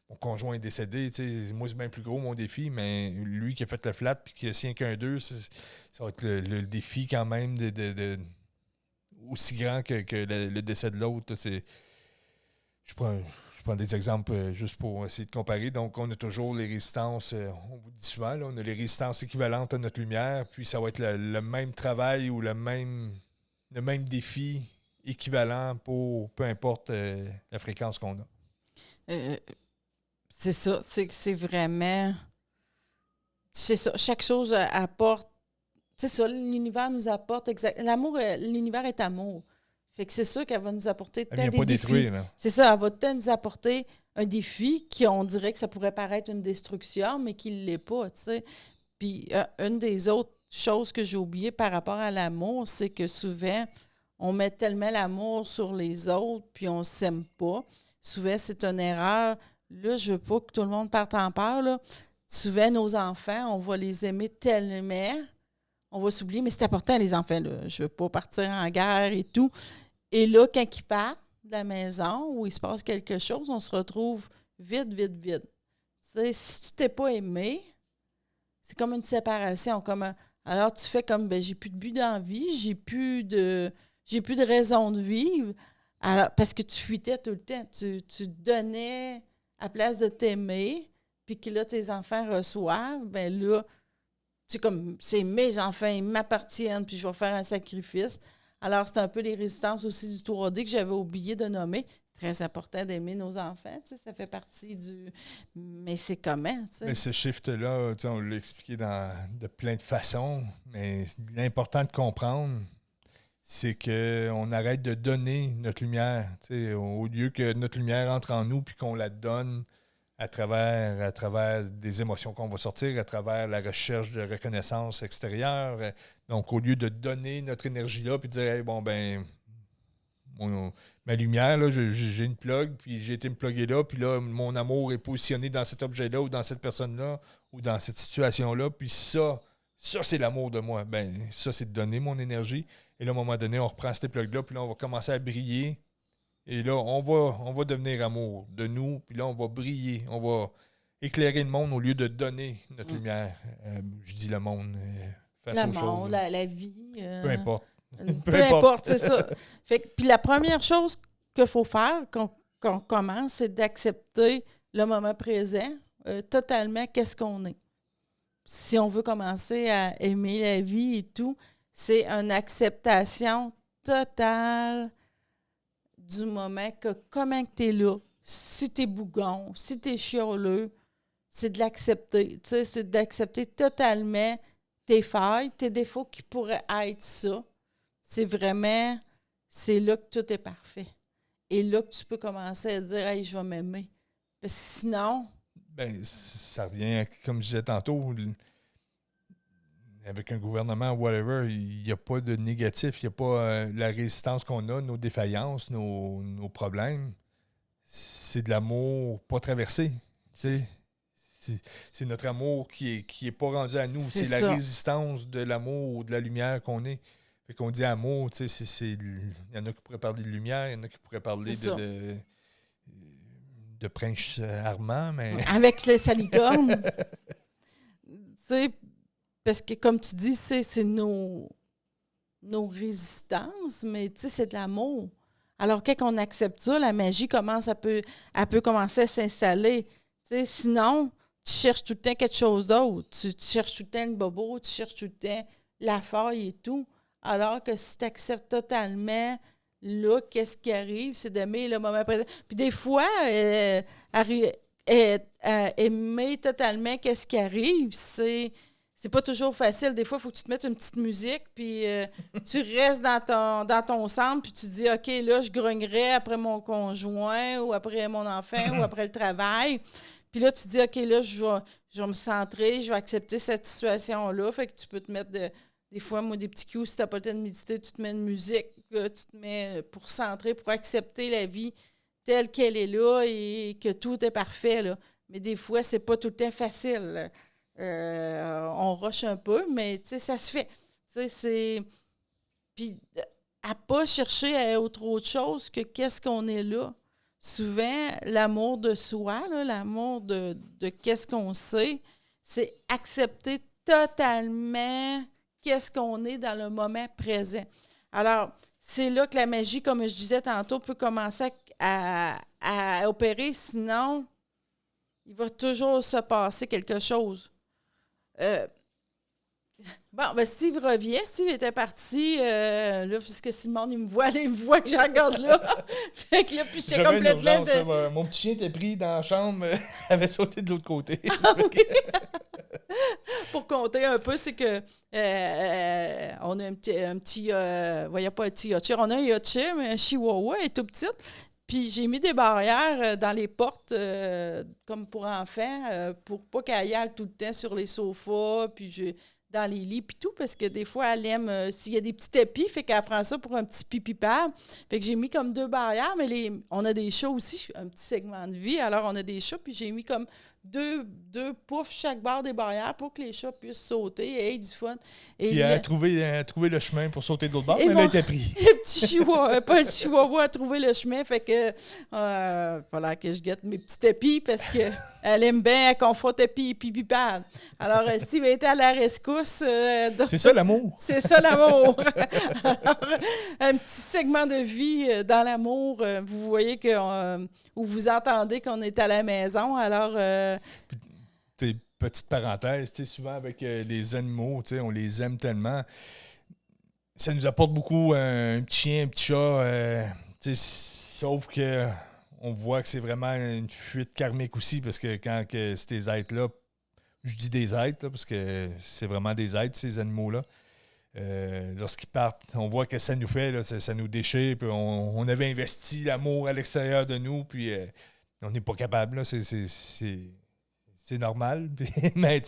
mon conjoint est décédé. Moi, c'est bien plus gros mon défi, mais lui qui a fait le flat puis qui a signé qu'un 2, ça va être le défi quand même de aussi grand que le décès de l'autre. Je prends des exemples juste pour essayer de comparer. Donc, on a toujours les résistances, on vous dit souvent, là, on a les résistances équivalentes à notre lumière, puis ça va être le même travail ou le même défi équivalent pour peu importe la fréquence qu'on a. C'est ça, c'est vraiment c'est ça. Chaque chose apporte. C'est ça, l'univers nous apporte l'amour, l'univers est amour. Fait que c'est sûr qu'elle va nous apporter Elle vient pas détruire, là. C'est ça, elle va peut-être nous apporter un défi qui, on dirait que ça pourrait paraître une destruction, mais qui ne l'est pas, tu sais. Puis une des autres choses que j'ai oubliées par rapport à l'amour, c'est que souvent, on met tellement l'amour sur les autres, puis on ne s'aime pas. Souvent, c'est une erreur. Là, je veux pas que tout le monde parte en peur, là. Souvent, nos enfants, on va les aimer tellement, on va s'oublier, mais c'est important, les enfants, là. Je veux pas partir en guerre et tout. Et là, quand ils partent de la maison, où il se passe quelque chose, on se retrouve vide. Tu sais, si tu t'es pas aimé, c'est comme une séparation. Alors, tu fais comme, j'ai plus de but dans la vie, j'ai plus de raison de vivre. Alors, parce que tu fuitais tout le temps. Tu donnais à place de t'aimer, puis que là, tes enfants reçoivent, bien là, c'est comme, c'est mes enfants, ils m'appartiennent, puis je vais faire un sacrifice. Alors, c'est un peu les résistances aussi du 3D que j'avais oublié de nommer. Très important d'aimer nos enfants, tu sais, ça fait partie du... Mais c'est comment, tu sais? Mais ce shift-là, tu sais, on l'a expliqué de plein de façons, mais l'important de comprendre, c'est qu'on arrête de donner notre lumière, tu sais, au lieu que notre lumière entre en nous puis qu'on la donne à travers des émotions qu'on va sortir, à travers la recherche de reconnaissance extérieure. Donc, au lieu de donner notre énergie là puis de dire, hey, bon, ben, ma lumière, là, j'ai une plug, puis j'ai été me plugger là, puis là, mon amour est positionné dans cet objet-là, ou dans cette personne-là, ou dans cette situation-là, puis ça, c'est l'amour de moi. Ben, ça, c'est de donner mon énergie. Et là, à un moment donné, on reprend cette plug-là, puis là, on va commencer à briller. Et là, on va devenir amour de nous, puis là, on va briller. On va éclairer le monde au lieu de donner notre lumière. Je dis le monde, face aux choses. La vie. Peu importe. Peu importe, c'est ça. Puis la première chose qu'il faut faire quand on commence, c'est d'accepter le moment présent, totalement, qu'est-ce qu'on est. Si on veut commencer à aimer la vie et tout, c'est une acceptation totale du moment que comment tu es là, si tu es bougon, si tu es chioleux, c'est de l'accepter. Tu sais, c'est d'accepter totalement tes failles, tes défauts qui pourraient être ça. C'est là que tout est parfait. Et là que tu peux commencer à dire « Hey, je vais m'aimer ». Parce que sinon... Ben, ça revient à, comme je disais tantôt, avec un gouvernement, whatever, il n'y a pas de négatif, il n'y a pas la résistance qu'on a, nos défaillances, nos problèmes. C'est de l'amour pas traversé. C'est notre amour qui est pas rendu à nous. C'est la résistance de l'amour ou de la lumière qu'on est. Fait qu'on dit amour, tu sais, il y en a qui pourraient parler de lumière, il y en a qui pourraient parler de Prince Armand, mais... Avec les salicornes. Tu sais, parce que comme tu dis, c'est nos résistances, mais tu sais, c'est de l'amour. Alors, quand on accepte ça, la magie commence, elle peut commencer à s'installer. Tu sais, sinon, tu cherches tout le temps quelque chose d'autre. Tu cherches tout le temps le bobo, tu cherches tout le temps la faille et tout. Alors que si tu acceptes totalement, là, qu'est-ce qui arrive, c'est d'aimer le moment présent. Puis des fois, aimer totalement qu'est-ce qui arrive, c'est pas toujours facile. Des fois, il faut que tu te mettes une petite musique, puis tu restes dans ton centre, puis tu dis, OK, là, je grognerai après mon conjoint, ou après mon enfant, ou après le travail. Puis là, tu dis, OK, là, je vais me centrer, je vais accepter cette situation-là. Fait que tu peux te mettre des fois, moi, des petits cues, si tu n'as pas le temps de méditer, tu te mets une musique, là, tu te mets pour centrer, pour accepter la vie telle qu'elle est là et que tout est parfait, là. Mais des fois, c'est pas tout le temps facile. On rush un peu, mais tu sais, ça se fait. Tu sais, c'est... Puis, à pas chercher à autre chose que qu'est-ce qu'on est là. Souvent, l'amour de soi, là, l'amour de qu'est-ce qu'on sait, c'est accepter totalement qu'est-ce qu'on est dans le moment présent. Alors, c'est là que la magie, comme je disais tantôt, peut commencer à opérer. Sinon, il va toujours se passer quelque chose. Steve revient. Steve était parti, là, puisque Simone, il me voit que je regarde là. Fait que là, puis j'étais complètement... Mon petit chien était pris dans la chambre, avait sauté de l'autre côté. Pour compter un peu, c'est que on a un petit voyons pas un petit Yorkshire, on a un Yorkshire, mais un Chihuahua, elle est tout petite. Puis j'ai mis des barrières dans les portes, comme pour enfants, pour pas qu'elle aille tout le temps sur les sofas, dans les lits, puis tout, parce que des fois, elle aime, s'il y a des petits tapis, fait qu'elle prend ça pour un petit pipi-pad. Fait que j'ai mis comme 2 barrières, mais on a des chats aussi, un petit segment de vie, alors on a des chats, puis j'ai mis comme deux poufs chaque barre des barrières pour que les chats puissent sauter et aient du fun. Et Puis elle a trouvé le chemin pour sauter de l'autre bord, et mais elle a été pris. le petit chihuahua, pas le chihuahua a trouvé le chemin, fait que voilà que je guette mes petits tapis parce que elle aime bien un confort tapis et pipi pad. Alors, Steve a été à la rescousse. C'est ça l'amour. C'est ça l'amour. Alors, un petit segment de vie dans l'amour. Vous voyez ou vous entendez qu'on est à la maison. Alors, petite parenthèse, souvent avec les animaux, on les aime tellement. Ça nous apporte beaucoup un petit chien, un petit chat, sauf que on voit que c'est vraiment une fuite karmique aussi, parce que quand ces êtres-là, je dis des êtres, là, parce que c'est vraiment des êtres, ces animaux-là, lorsqu'ils partent, on voit que ça nous fait, là, ça nous déchire, puis on avait investi l'amour à l'extérieur de nous, puis on n'est pas capable, là, c'est normal, mais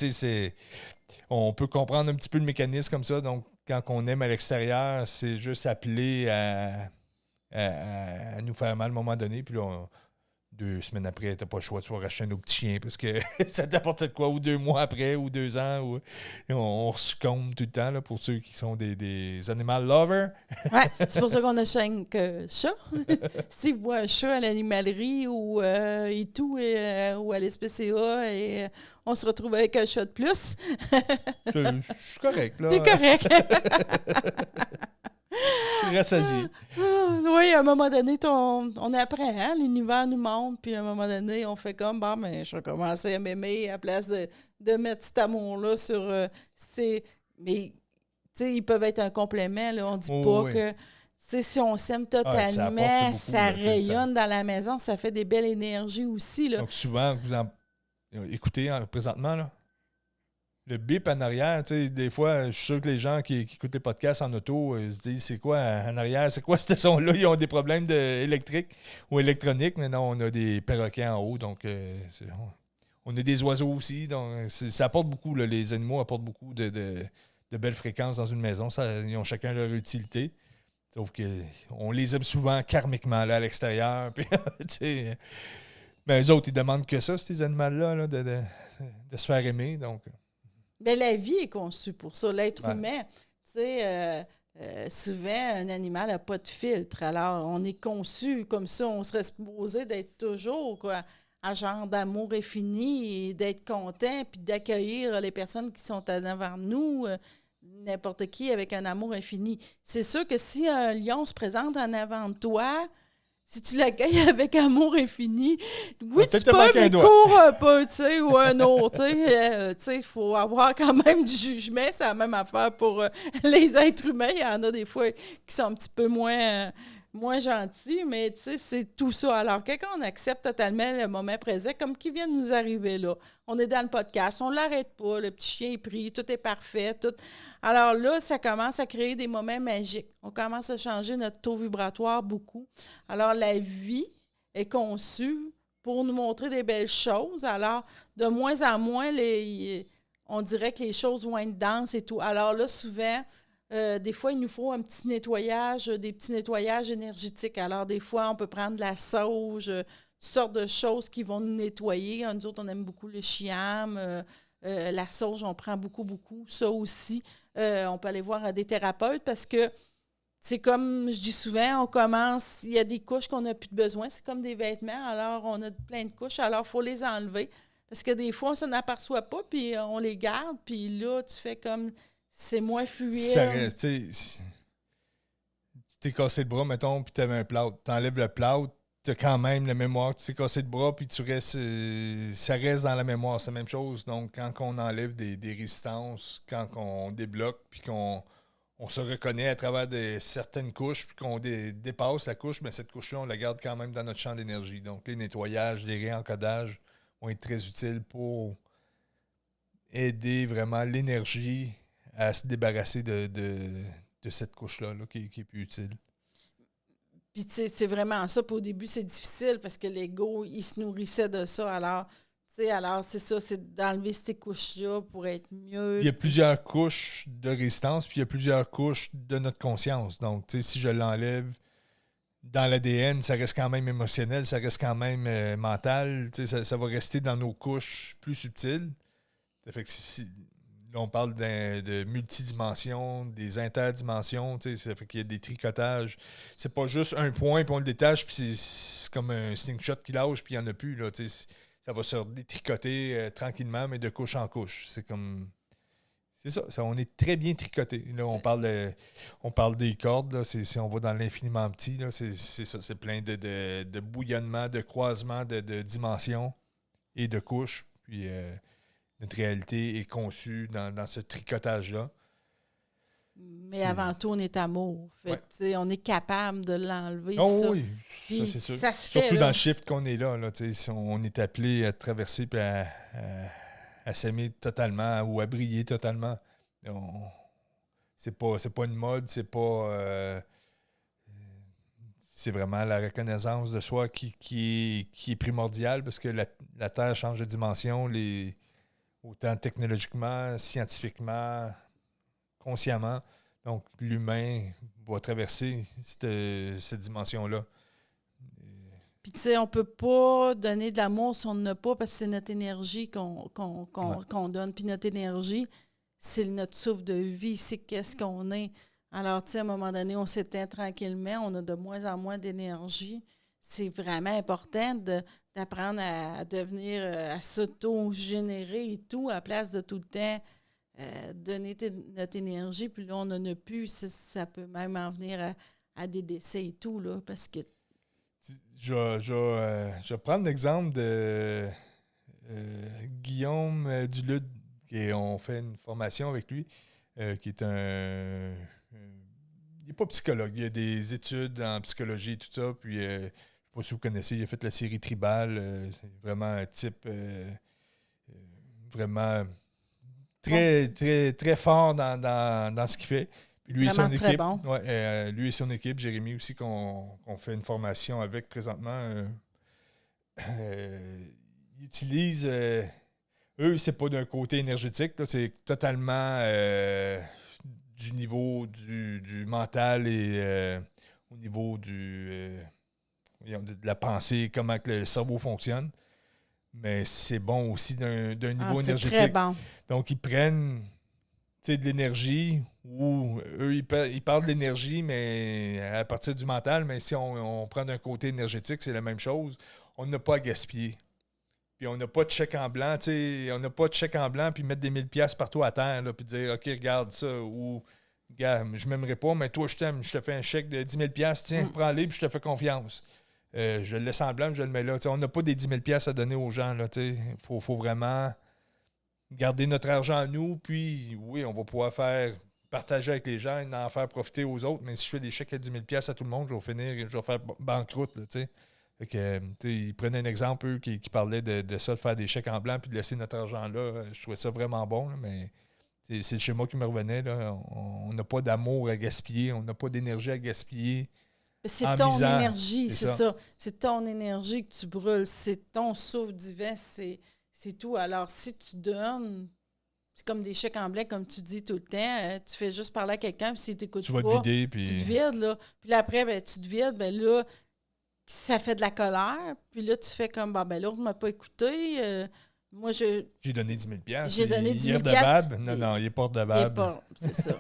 on peut comprendre un petit peu le mécanisme comme ça, donc quand on aime à l'extérieur, c'est juste appelé à nous faire mal à un moment donné, puis là, 2 semaines après, t'as pas le choix, tu vas racheter un autre petit chien parce que ça t'apporte de quoi, ou 2 mois après, ou 2 ans, on succombe tout le temps, là, pour ceux qui sont des animal lovers. Ouais, c'est pour ça qu'on a 5 chats. Si vous voyez un chat à l'animalerie ou et tout, ou à l'SPCA, et on se retrouve avec un chat de plus. Je suis correct, là. T'es correct. Je suis rassasié. Oui, à un moment donné, on apprend, hein? L'univers nous montre, puis à un moment donné, on fait comme, bon, mais je vais commencer à m'aimer à la place de mettre cet amour-là sur... mais, tu sais, ils peuvent être un complément, là. On dit pas oui. que... Tu sais, si on s'aime ça totalement, apporte beaucoup, ça là, rayonne dans la maison, ça fait des belles énergies aussi, là. Donc souvent, écoutez présentement, là, le bip en arrière, tu sais, des fois, je suis sûr que les gens qui écoutent les podcasts en auto se disent c'est quoi en arrière, c'est quoi ce son-là? Ils ont des problèmes électriques ou électroniques, mais non, on a des perroquets en haut, donc on a des oiseaux aussi, donc ça apporte beaucoup, là, les animaux apportent beaucoup de belles fréquences dans une maison, ils ont chacun leur utilité. Sauf qu'on les aime souvent karmiquement là, à l'extérieur. Puis, mais eux autres, ils demandent que ça, ces animaux-là, là, de se faire aimer. Donc. Bien, la vie est conçue pour ça. L'être Ouais. humain, tu sais, souvent, un animal n'a pas de filtre. Alors, on est conçu comme ça. On serait supposé d'être toujours, quoi, un genre d'amour infini et d'être content puis d'accueillir les personnes qui sont en avant de nous, n'importe qui avec un amour infini. C'est sûr que si un lion se présente en avant de toi, si tu l'accueilles avec amour infini, oui, tu peux, mais cours un peu, tu sais, ou un autre, tu sais, il faut avoir quand même du jugement. C'est la même affaire pour les êtres humains. Il y en a des fois qui sont un petit peu moins gentils, mais tu sais, c'est tout ça. Alors, quand on accepte totalement le moment présent, comme qui vient de nous arriver là, on est dans le podcast, on ne l'arrête pas, le petit chien est pris, tout est parfait, tout. Alors là, ça commence à créer des moments magiques. On commence à changer notre taux vibratoire beaucoup. Alors, la vie est conçue pour nous montrer des belles choses. Alors, de moins en moins, on dirait que les choses vont être denses et tout. Alors là, souvent, des fois, il nous faut un petit nettoyage, des petits nettoyages énergétiques. Alors, des fois, on peut prendre de la sauge, toutes sortes de choses qui vont nous nettoyer. Nous autres, on aime beaucoup le chiam, la sauge, on prend beaucoup, beaucoup. Ça aussi, on peut aller voir des thérapeutes parce que c'est comme je dis souvent, on commence, il y a des couches qu'on n'a plus de besoin. C'est comme des vêtements, alors on a plein de couches, alors il faut les enlever. Parce que des fois, on s'en aperçoit pas, puis on les garde, puis là, tu fais comme... C'est moins fluide. Ça reste, tu t'es cassé le bras, mettons, puis t'avais un plâtre. T'enlèves le plâtre, t'as quand même la mémoire. Tu t'es cassé le bras, puis tu restes, ça reste dans la mémoire. C'est la même chose. Donc, quand on enlève des résistances, quand on débloque, puis qu'on se reconnaît à travers certaines couches, puis qu'on dépasse la couche, mais cette couche-là, on la garde quand même dans notre champ d'énergie. Donc, les nettoyages, les réencodages vont être très utiles pour aider vraiment l'énergie à se débarrasser de cette couche-là là, qui est plus utile. Puis, tu sais, c'est vraiment ça. Puis au début, c'est difficile parce que l'ego, il se nourrissait de ça. Alors, c'est ça, c'est d'enlever ces couches-là pour être mieux. Il y a plusieurs couches de résistance, puis il y a plusieurs couches de notre conscience. Donc, tu sais, si je l'enlève dans l'ADN, ça reste quand même émotionnel, ça reste quand même mental. Tu sais, ça va rester dans nos couches plus subtiles. Ça fait que là, on parle de multidimensions, des interdimensions. Tu sais, ça fait qu'il y a des tricotages. C'est pas juste un point, puis on le détache, puis c'est comme un slingshot qui lâche, puis il n'y en a plus. Là, tu sais, ça va se détricoter tranquillement, mais de couche en couche. C'est comme... C'est ça, on est très bien tricoté. Là, on parle des cordes. Là, si on va dans l'infiniment petit, là, c'est ça. C'est plein de bouillonnements, de croisements, de dimensions et de couches. Puis notre réalité est conçue dans ce tricotage-là. Mais avant tout, on est amour. Fait que, on est capable de l'enlever. Oh ça. oui, puis ça c'est sûr. Ça se Surtout fait, dans le shift qu'on est là. Si on est appelé à traverser et à s'aimer totalement ou à briller totalement. C'est pas une mode, c'est pas... c'est vraiment la reconnaissance de soi qui est primordiale parce que la Terre change de dimension, autant technologiquement, scientifiquement, consciemment. Donc, l'humain va traverser cette dimension-là. Puis, tu sais, on peut pas donner de l'amour si on n'en a pas parce que c'est notre énergie qu'on donne. Puis, notre énergie, c'est notre souffle de vie, c'est qu'est-ce qu'on est. Alors, tu sais, à un moment donné, on s'éteint tranquillement, on a de moins en moins d'énergie. C'est vraiment important d'apprendre à devenir, à s'auto-générer et tout, à la place de tout le temps donner notre énergie. Puis là, on n'en a plus. Ça peut même en venir à des décès et tout, là, parce que... Je vais prendre l'exemple de Guillaume Duluth, et on fait une formation avec lui, qui est il n'est pas psychologue, il a des études en psychologie et tout ça, puis je ne sais pas si vous connaissez, il a fait la série Tribal, c'est vraiment un type vraiment très, très, très fort dans ce qu'il fait. Puis lui et son équipe, bon. lui et son équipe, Jérémy aussi, qu'on fait une formation avec présentement, ils utilisent... eux, c'est pas d'un côté énergétique, là, c'est totalement du niveau du mental et au niveau de la pensée, comment que le cerveau fonctionne. Mais c'est bon aussi d'un niveau énergétique. C'est très bon. Donc, ils prennent de l'énergie, ou eux, ils parlent de l'énergie, mais à partir du mental, mais si on prend d'un côté énergétique, c'est la même chose. On n'a pas à gaspiller. Puis on n'a pas de chèque en blanc, tu sais, on n'a pas de chèque en blanc, puis mettre des 1000$ partout à terre, là, puis dire, OK, regarde ça, ou, gars, je m'aimerais pas, mais toi, je t'aime, je te fais un chèque de 10 000$, tiens, prends-les, puis je te fais confiance. Je le laisse en blanc, je le mets là. T'sais, on n'a pas des 10 000$ à donner aux gens, là, tu sais. Faut vraiment garder notre argent à nous, puis, oui, on va pouvoir partager avec les gens et en faire profiter aux autres, mais si je fais des chèques à 10 000$ à tout le monde, je vais faire banqueroute, là, tu sais. Fait que, ils prenaient un exemple, eux, qui parlait de ça, de faire des chèques en blanc puis de laisser notre argent là. Je trouvais ça vraiment bon, là, mais c'est le schéma qui me revenait. Là. On n'a pas d'amour à gaspiller, on n'a pas d'énergie à gaspiller. C'est ton énergie, c'est ça. C'est ton énergie que tu brûles, c'est ton souffle divin, c'est tout. Alors, si tu donnes, c'est comme des chèques en blanc, comme tu dis tout le temps, tu fais juste parler à quelqu'un, puis s'il t'écoute pas, tu vas te vider, puis... tu te vides, là. Puis là, après, ben, tu te vides, ben là, ça fait de la colère. Puis là, tu fais comme, ben l'autre ne m'a pas écouté. Moi, j'ai donné 10 000$. J'ai donné 10 000$. Il est redevable? Non, il n'est pas redevable. C'est ça.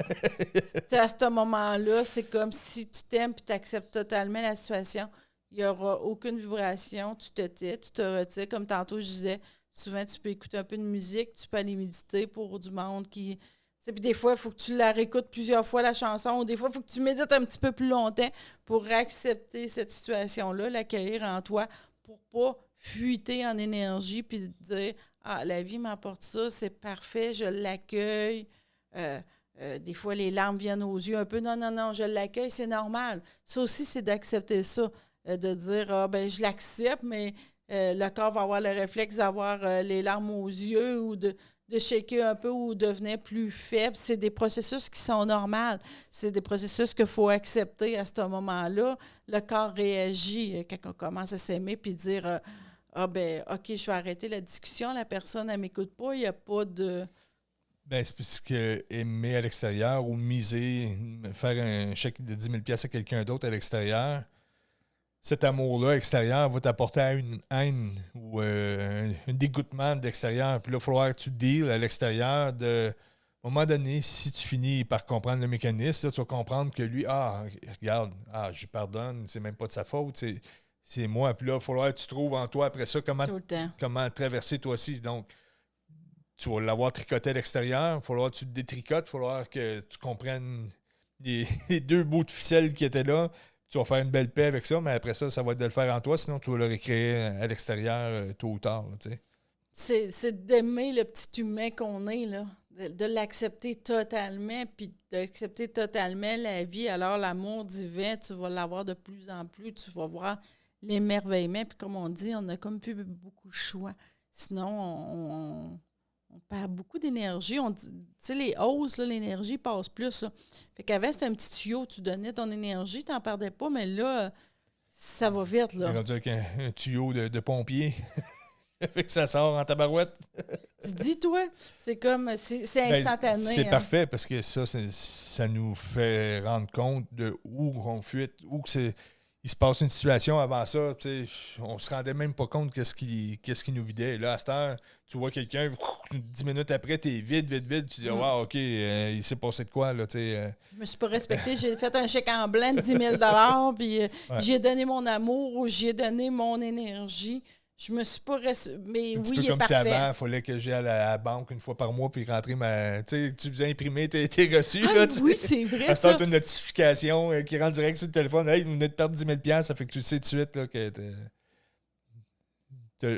À ce moment-là, c'est comme si tu t'aimes et tu acceptes totalement la situation. Il n'y aura aucune vibration. Tu te tais, tu te retires. Comme tantôt, je disais, souvent, tu peux écouter un peu de musique, tu peux aller méditer pour du monde qui... Puis des fois, il faut que tu la réécoutes plusieurs fois, la chanson, ou des fois, il faut que tu médites un petit peu plus longtemps pour accepter cette situation-là, l'accueillir en toi, pour pas fuiter en énergie puis dire « Ah, la vie m'apporte ça, c'est parfait, je l'accueille. » Des fois, les larmes viennent aux yeux un peu. Non, je l'accueille, c'est normal. Ça aussi, c'est d'accepter ça, de dire « Ah, ben je l'accepte, mais le corps va avoir le réflexe d'avoir les larmes aux yeux ou de... » de shaker un peu ou devenait plus faible. C'est des processus qui sont normaux. C'est des processus qu'il faut accepter à ce moment-là. Le corps réagit quand on commence à s'aimer puis dire ah ben OK, je vais arrêter la discussion, la personne, elle ne m'écoute pas, il n'y a pas de... Ben, c'est parce que aimer à l'extérieur ou miser, faire un chèque de 10 000 $ à quelqu'un d'autre à l'extérieur, cet amour-là extérieur va t'apporter à une haine ou un dégoûtement de l'extérieur. Puis là, il va falloir que tu deals à l'extérieur de... À un moment donné, si tu finis par comprendre le mécanisme, là, tu vas comprendre que lui, regarde, je lui pardonne, c'est même pas de sa faute, c'est moi. Puis là, il va falloir que tu trouves en toi après ça Tout le temps. comment traverser toi aussi. Donc, tu vas l'avoir tricoté à l'extérieur, il va falloir que tu te détricotes, il va falloir que tu comprennes les deux bouts de ficelle qui étaient là. Tu vas faire une belle paix avec ça, mais après ça, ça va être de le faire en toi, sinon tu vas le recréer à l'extérieur tôt ou tard. Là, c'est d'aimer le petit humain qu'on est, là. De l'accepter totalement, puis d'accepter totalement la vie. Alors, l'amour divin, tu vas l'avoir de plus en plus, tu vas voir l'émerveillement, puis comme on dit, on n'a comme plus beaucoup de choix. Sinon, on perd beaucoup d'énergie. Tu sais, les hausses, là, l'énergie passe plus. Là. Fait qu'avant, c'était un petit tuyau, tu donnais ton énergie, tu n'en perdais pas, mais là, ça va vite. Là. Tu rendu avec un tuyau de pompier. Fait que ça sort en tabarouette. Tu dis, toi, c'est comme, c'est instantané. C'est parfait parce que ça nous fait rendre compte de où on fuite, où que il se passe une situation avant ça. On se rendait même pas compte qu'est-ce qui nous vidait. Et là, à cette heure, tu vois quelqu'un, 10 minutes après, t'es vide. Tu dis, wow, OK, il s'est passé de quoi, là, Je me suis pas respectée. J'ai fait un chèque en blanc de 10 000 puis j'ai donné mon amour ou j'ai donné mon énergie. Je me suis pas... Mais un petit oui, peu il est comme parfait. si avant, il fallait que j'aille à la banque une fois par mois puis rentrer ma... Tu faisais imprimer tes reçus. Ah, là, oui, c'est vrai, à ça. tu as une notification qui rentre direct sur le téléphone. Hey, vous venez de perdre 10 000 $, ça fait que tu sais tout de suite là, que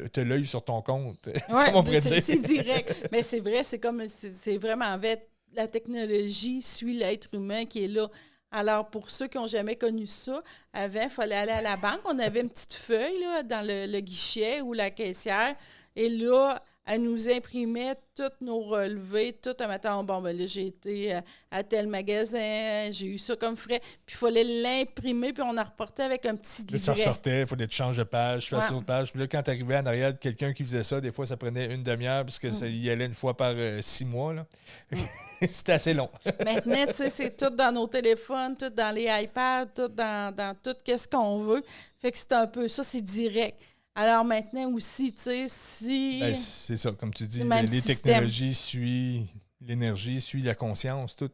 t'as l'œil sur ton compte. Oui, c'est direct. Mais c'est vrai, c'est vraiment vrai. La technologie suit l'être humain qui est là. Alors, pour ceux qui n'ont jamais connu ça, avant, il fallait aller à la banque. On avait une petite feuille là, dans le guichet ou la caissière. Et là, elle nous imprimait tous nos relevés, tout en mettant, bon, ben là, j'ai été à tel magasin, j'ai eu ça comme frais. Puis il fallait l'imprimer, puis on en reportait avec un petit livret. Ça ressortait, il fallait que tu changes de page, tu fasses une autre page. Puis là, quand tu arrivais en arrière de quelqu'un qui faisait ça, des fois, ça prenait une demi-heure, parce que ça y allait une fois par 6 mois. Là. C'était assez long. Maintenant, tu sais, c'est tout dans nos téléphones, tout dans les iPads, tout dans tout ce qu'on veut. Fait que c'est un peu ça, c'est direct. Alors maintenant aussi, tu sais, si... Ben, c'est ça, comme tu dis, les système. technologies suivent l'énergie, suivent la conscience, tout.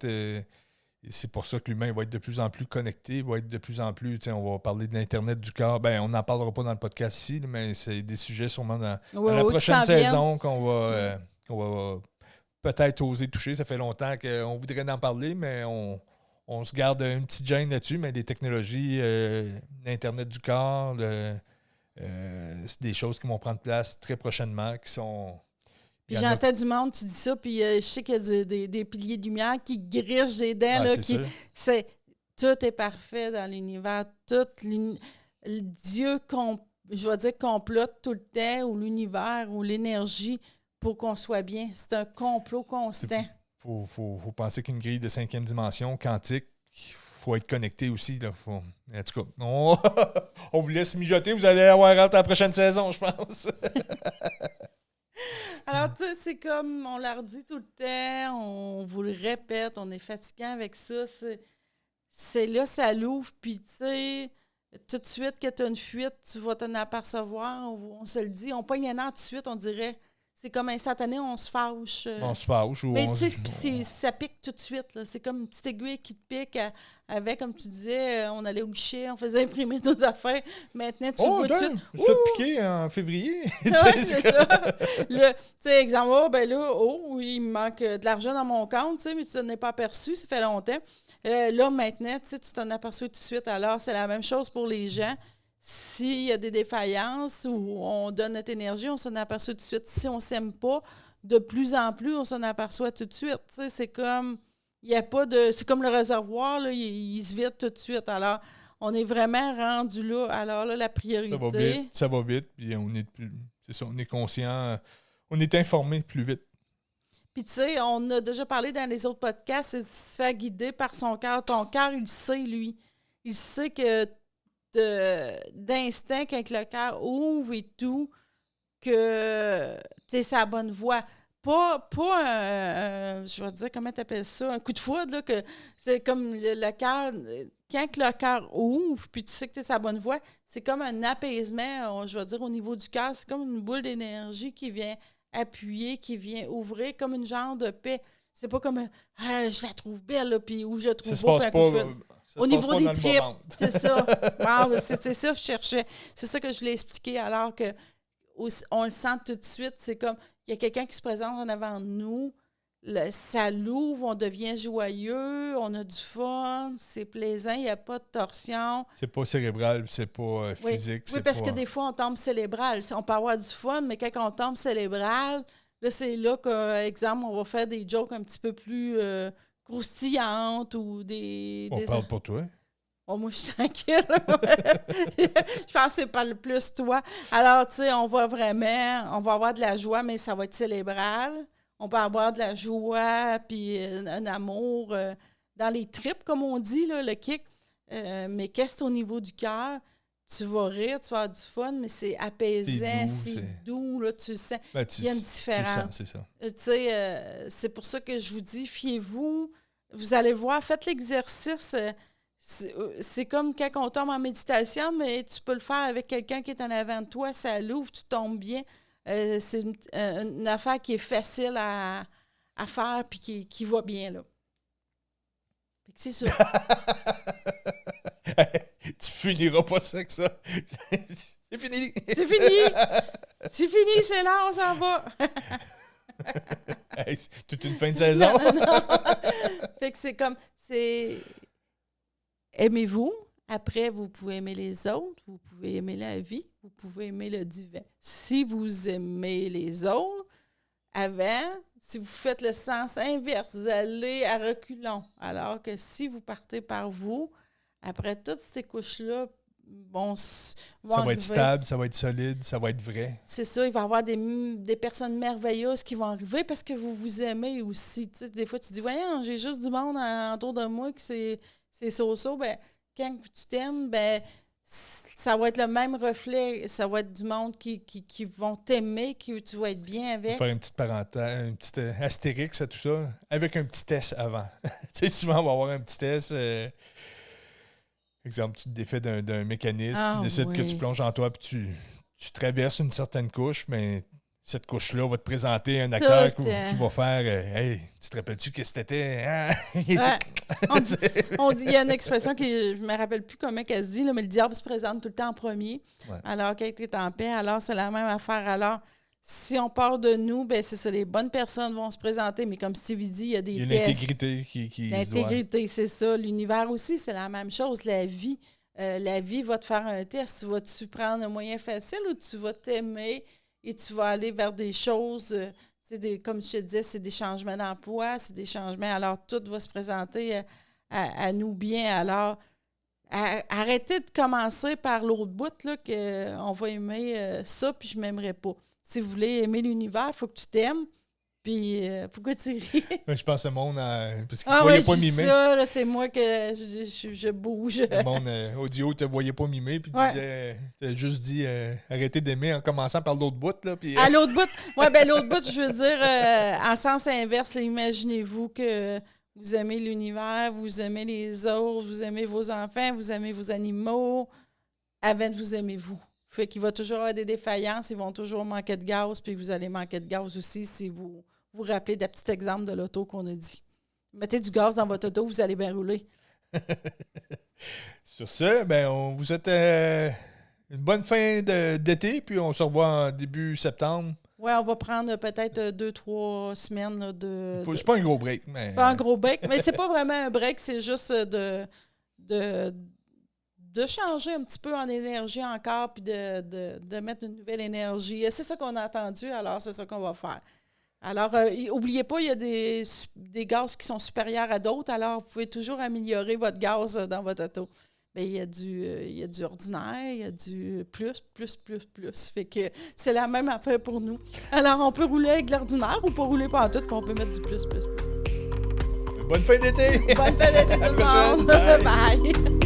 C'est pour ça que l'humain va être de plus en plus connecté, va être de plus en plus, on va parler de l'Internet du corps. Ben, on n'en parlera pas dans le podcast ici, mais c'est des sujets sûrement dans la prochaine saison qu'on va peut-être oser toucher. Ça fait longtemps qu'on voudrait en parler, mais on se garde une petite gêne là-dessus, mais les technologies, l'Internet du corps, c'est des choses qui vont prendre place très prochainement, qui sont... Puis j'entends du monde, tu dis ça, puis je sais qu'il y a des piliers de lumière qui grichent des dents. Là, tout est parfait dans l'univers. Dieu, je vais dire, complote tout le temps, ou l'univers, ou l'énergie, pour qu'on soit bien. C'est un complot constant. Il faut penser qu'une grille de 5e dimension quantique, il faut être connecté aussi. Là. En tout cas, on vous laisse mijoter. Vous allez avoir hâte à la prochaine saison, je pense. Alors, tu sais, c'est comme on leur dit tout le temps, on vous le répète, on est fatiguant avec ça. C'est là, ça l'ouvre, puis tu sais, tout de suite que tu as une fuite, tu vas t'en apercevoir, on se le dit. On pogne un an tout de suite, on dirait. C'est comme instantané, on se fâche. On se fâche. Mais tu sais, ça pique tout de suite. Là. C'est comme une petite aiguille qui te pique avec, comme tu disais, on allait au guichet, on faisait imprimer d'autres affaires. Maintenant, tu vois tout de suite. Je vais te piquer en février. Oui, c'est ça. Tu sais, exemple, il me manque de l'argent dans mon compte, tu sais, mais tu t'en es pas aperçu, ça fait longtemps. Là, maintenant, tu t'en aperçois tout de suite. Alors, c'est la même chose pour les gens. S'il y a des défaillances ou on donne notre énergie, on s'en aperçoit tout de suite. Si on ne s'aime pas, de plus en plus, on s'en aperçoit tout de suite. T'sais, c'est comme, il y a pas de... C'est comme le réservoir, là, il se vide tout de suite. Alors, on est vraiment rendu là. Alors là, la priorité... Ça va vite, puis on est conscient, on est informé plus vite. Puis, tu sais, on a déjà parlé dans les autres podcasts, c'est de se faire guider par son cœur. Ton cœur, il sait, lui. Il sait que d'instinct, quand le cœur ouvre et tout, que tu es sur la bonne voie. Pas je vais te dire, comment tu appelles ça, un coup de foudre, là, que c'est comme le cœur, quand que le cœur ouvre, puis tu sais que tu es sur la bonne voie, c'est comme un apaisement, je vais dire, au niveau du cœur, c'est comme une boule d'énergie qui vient appuyer, qui vient ouvrir, comme une genre de paix. C'est pas comme ah, je la trouve belle, là, puis ou je la trouve beau, puis un coup de foudre. Au niveau des tripes, c'est ça. Wow, c'est ça que je cherchais. C'est ça que je voulais expliquer, alors que on le sent tout de suite. C'est comme, il y a quelqu'un qui se présente en avant de nous, ça l'ouvre, on devient joyeux, on a du fun, c'est plaisant, il n'y a pas de torsion. C'est pas cérébral, c'est pas physique. Oui, parce que des fois, on tombe cérébral. On peut avoir du fun, mais quand on tombe cérébral, là, c'est là qu'exemple, on va faire des jokes un petit peu plus croustillantes ou des... On parle pour toi. Oh, moi, je suis tranquille. Je pense que c'est pas le plus toi. Alors, tu sais, on va avoir de la joie, mais ça va être cérébral. On peut avoir de la joie, puis un amour dans les tripes, comme on dit, là, le kick. Mais qu'est-ce au niveau du cœur? Tu vas rire, tu vas avoir du fun, mais c'est apaisant, c'est doux, là, tu le sens. Il y a une différence. Tu le sens, c'est ça. Tu sais, c'est pour ça que je vous dis, fiez-vous. Vous allez voir, faites l'exercice. C'est comme quand on tombe en méditation, mais tu peux le faire avec quelqu'un qui est en avant de toi, ça l'ouvre, tu tombes bien. C'est une affaire qui est facile à faire puis qui va bien, là. Fait que c'est ça. Tu finiras pas ça avec ça. C'est fini. C'est fini. C'est fini, c'est là, on s'en va. Hey, c'est toute une fin de saison. Non. Fait que c'est comme... Aimez-vous. Après, vous pouvez aimer les autres, vous pouvez aimer la vie, vous pouvez aimer le divin. Si vous aimez les autres, si vous faites le sens inverse, vous allez à reculons. Alors que si vous partez par vous, après toutes ces couches-là, ça va être stable, ça va être solide, ça va être vrai. C'est ça, il va y avoir des personnes merveilleuses qui vont arriver parce que vous vous aimez aussi. Tu sais, des fois, tu dis, voyons, j'ai juste du monde autour de moi qui c'est so-so. Ben, quand tu t'aimes, ben, ça va être le même reflet. Ça va être du monde qui vont t'aimer, qui tu vas être bien avec. On va faire une petite parenthèse, une petite astérix à tout ça, avec un petit test avant. Tu sais, souvent, on va avoir un petit test. Exemple, tu te défais d'un mécanisme, tu décides que tu plonges en toi, puis tu traverses une certaine couche, mais cette couche-là va te présenter un acteur qui va faire Hey, tu te rappelles-tu que c'était? Hein? On dit, il y a une expression qui, je ne me rappelle plus comment elle se dit, là, mais le diable se présente tout le temps en premier. Ouais. Alors, quand tu es en paix, alors c'est la même affaire. Alors, si on part de nous, ben c'est ça, les bonnes personnes vont se présenter, mais comme Stevie dit, il y a des tests. Il y a l'intégrité qui L'intégrité, c'est ça. L'univers aussi, c'est la même chose. La vie va te faire un test. Tu vas-tu prendre un moyen facile ou tu vas t'aimer et tu vas aller vers des choses, comme je te disais, c'est des changements d'emploi, c'est des changements. Alors, tout va se présenter à nous bien. Alors, arrêtez de commencer par l'autre bout, là, qu'on va aimer ça, puis je ne m'aimerais pas. Si vous voulez aimer l'univers, il faut que tu t'aimes. Puis, pourquoi tu ris? Je pense au monde, parce qu'il ne voyait pas mimer. Ça, là, c'est moi que je bouge. Le monde audio ne te voyait pas mimer, puis tu as juste dit arrêtez d'aimer en commençant par l'autre bout. Là, puis, à l'autre bout? Oui, bien, l'autre bout, je veux dire, en sens inverse, imaginez-vous que vous aimez l'univers, vous aimez les autres, vous aimez vos enfants, vous aimez vos animaux, avant de vous aimer vous. Fait qu'il va toujours avoir des défaillances, ils vont toujours manquer de gaz, puis vous allez manquer de gaz aussi si vous vous rappelez des petits exemples de l'auto qu'on a dit. Mettez du gaz dans votre auto, vous allez bien rouler. Sur ce, ben, on vous souhaite une bonne fin d'été, puis on se revoit en début septembre. Oui, on va prendre peut-être 2-3 semaines là, c'est pas un gros break, mais... Pas un gros break, mais c'est pas vraiment un break, c'est juste de changer un petit peu en énergie encore, puis de mettre une nouvelle énergie. C'est ça qu'on a entendu, alors c'est ça qu'on va faire. Alors, n'oubliez pas, il y a des gaz qui sont supérieurs à d'autres, alors vous pouvez toujours améliorer votre gaz dans votre auto. il y a du ordinaire, il y a du plus. Fait que c'est la même affaire pour nous. Alors, on peut rouler avec l'ordinaire ou pas rouler partout, puis on peut mettre du plus. Bonne fin d'été! Bonne fin d'été tout le monde! Bye!